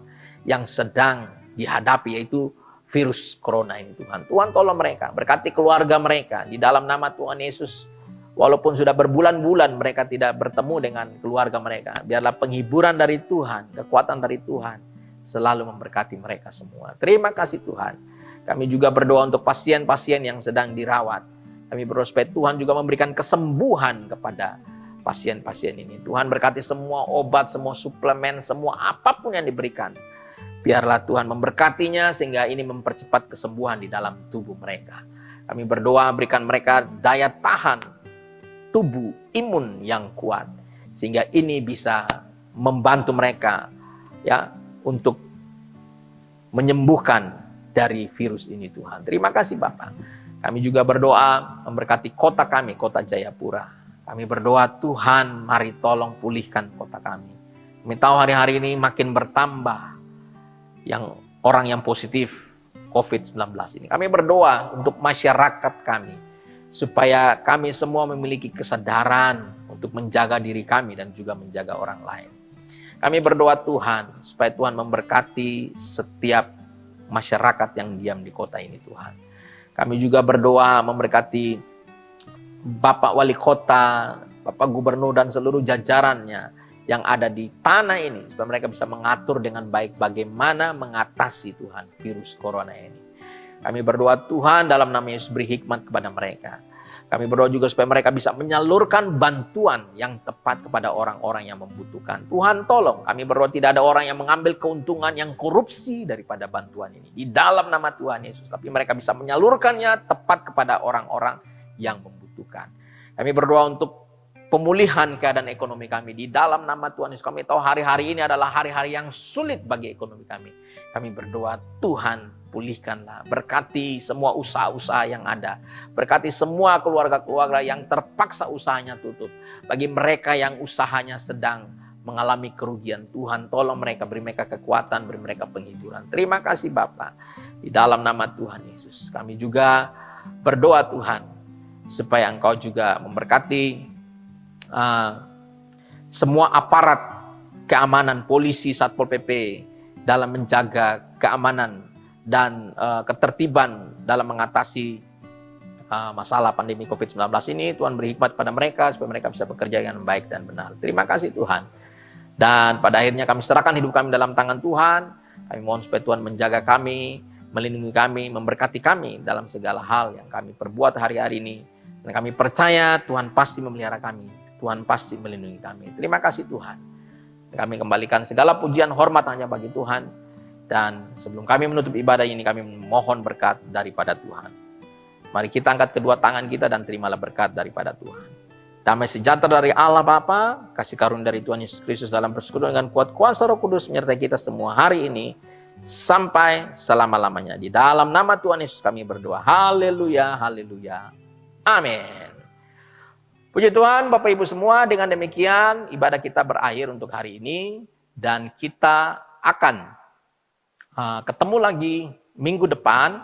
yang sedang dihadapi, yaitu virus corona ini Tuhan. Tuhan tolong mereka, berkati keluarga mereka. Di dalam nama Tuhan Yesus, walaupun sudah berbulan-bulan mereka tidak bertemu dengan keluarga mereka, biarlah penghiburan dari Tuhan, kekuatan dari Tuhan selalu memberkati mereka semua. Terima kasih Tuhan. Kami juga berdoa untuk pasien-pasien yang sedang dirawat. Kami berdoa supaya Tuhan juga memberikan kesembuhan kepada pasien-pasien ini. Tuhan berkati semua obat, semua suplemen, semua apapun yang diberikan. Biarlah Tuhan memberkatinya sehingga ini mempercepat kesembuhan di dalam tubuh mereka. Kami berdoa berikan mereka daya tahan tubuh, imun yang kuat. Sehingga ini bisa membantu mereka ya untuk menyembuhkan dari virus ini Tuhan. Terima kasih Bapak. Kami juga berdoa memberkati kota kami, kota Jayapura. Kami berdoa Tuhan mari tolong pulihkan kota kami. Kami tahu hari-hari ini makin bertambah yang orang yang positif COVID-19 ini. Kami berdoa untuk masyarakat kami, supaya kami semua memiliki kesadaran untuk menjaga diri kami dan juga menjaga orang lain. Kami berdoa Tuhan, supaya Tuhan memberkati setiap masyarakat yang diam di kota ini Tuhan. Kami juga berdoa memberkati Bapak Wali Kota, Bapak Gubernur dan seluruh jajarannya yang ada di tanah ini, supaya mereka bisa mengatur dengan baik bagaimana mengatasi Tuhan virus corona ini. Kami berdoa Tuhan dalam nama Yesus beri hikmat kepada mereka. Kami berdoa juga supaya mereka bisa menyalurkan bantuan yang tepat kepada orang-orang yang membutuhkan. Tuhan tolong, kami berdoa tidak ada orang yang mengambil keuntungan yang korupsi daripada bantuan ini. Di dalam nama Tuhan Yesus, tapi mereka bisa menyalurkannya tepat kepada orang-orang yang membutuhkan. Kami berdoa untuk pemulihan keadaan ekonomi kami di dalam nama Tuhan Yesus. Kami tahu hari-hari ini adalah hari-hari yang sulit bagi ekonomi kami. Kami berdoa Tuhan pulihkanlah, berkati semua usaha-usaha yang ada, berkati semua keluarga-keluarga yang terpaksa usahanya tutup. Bagi mereka yang usahanya sedang mengalami kerugian, Tuhan tolong mereka, beri mereka kekuatan, beri mereka penghiburan. Terima kasih Bapa, di dalam nama Tuhan Yesus. Kami juga berdoa Tuhan, supaya Engkau juga memberkati semua aparat keamanan, polisi, Satpol PP dalam menjaga keamanan dan ketertiban dalam mengatasi masalah pandemi COVID-19 ini. Tuhan beri hikmat pada mereka supaya mereka bisa bekerja dengan baik dan benar. Terima kasih Tuhan. Dan pada akhirnya kami serahkan hidup kami dalam tangan Tuhan. Kami mohon supaya Tuhan menjaga kami, melindungi kami, memberkati kami dalam segala hal yang kami perbuat hari-hari ini. Dan kami percaya Tuhan pasti memelihara kami. Tuhan pasti melindungi kami. Terima kasih Tuhan. Kami kembalikan segala pujian hormat hanya bagi Tuhan. Dan sebelum kami menutup ibadah ini, kami mohon berkat daripada Tuhan. Mari kita angkat kedua tangan kita dan terimalah berkat daripada Tuhan. Damai sejahtera dari Allah Bapa, kasih karunia dari Tuhan Yesus Kristus dalam persekutuan dengan kuat kuasa Roh Kudus menyertai kita semua hari ini sampai selama-lamanya. Di dalam nama Tuhan Yesus kami berdoa. Haleluya, haleluya. Amin. Puji Tuhan, Bapak Ibu semua, dengan demikian ibadah kita berakhir untuk hari ini. Dan kita akan ketemu lagi minggu depan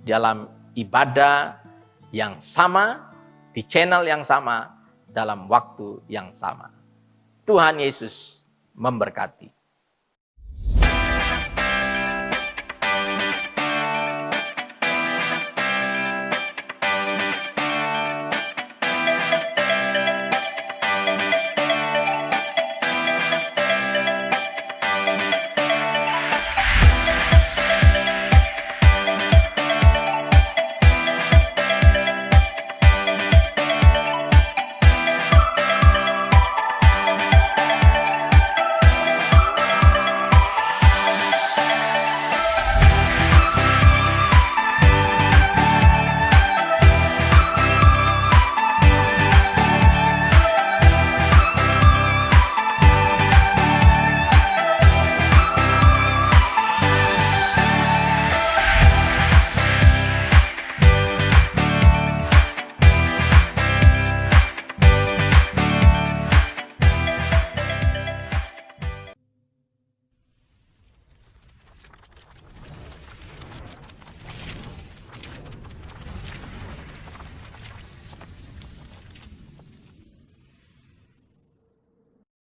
dalam ibadah yang sama, di channel yang sama, dalam waktu yang sama. Tuhan Yesus memberkati.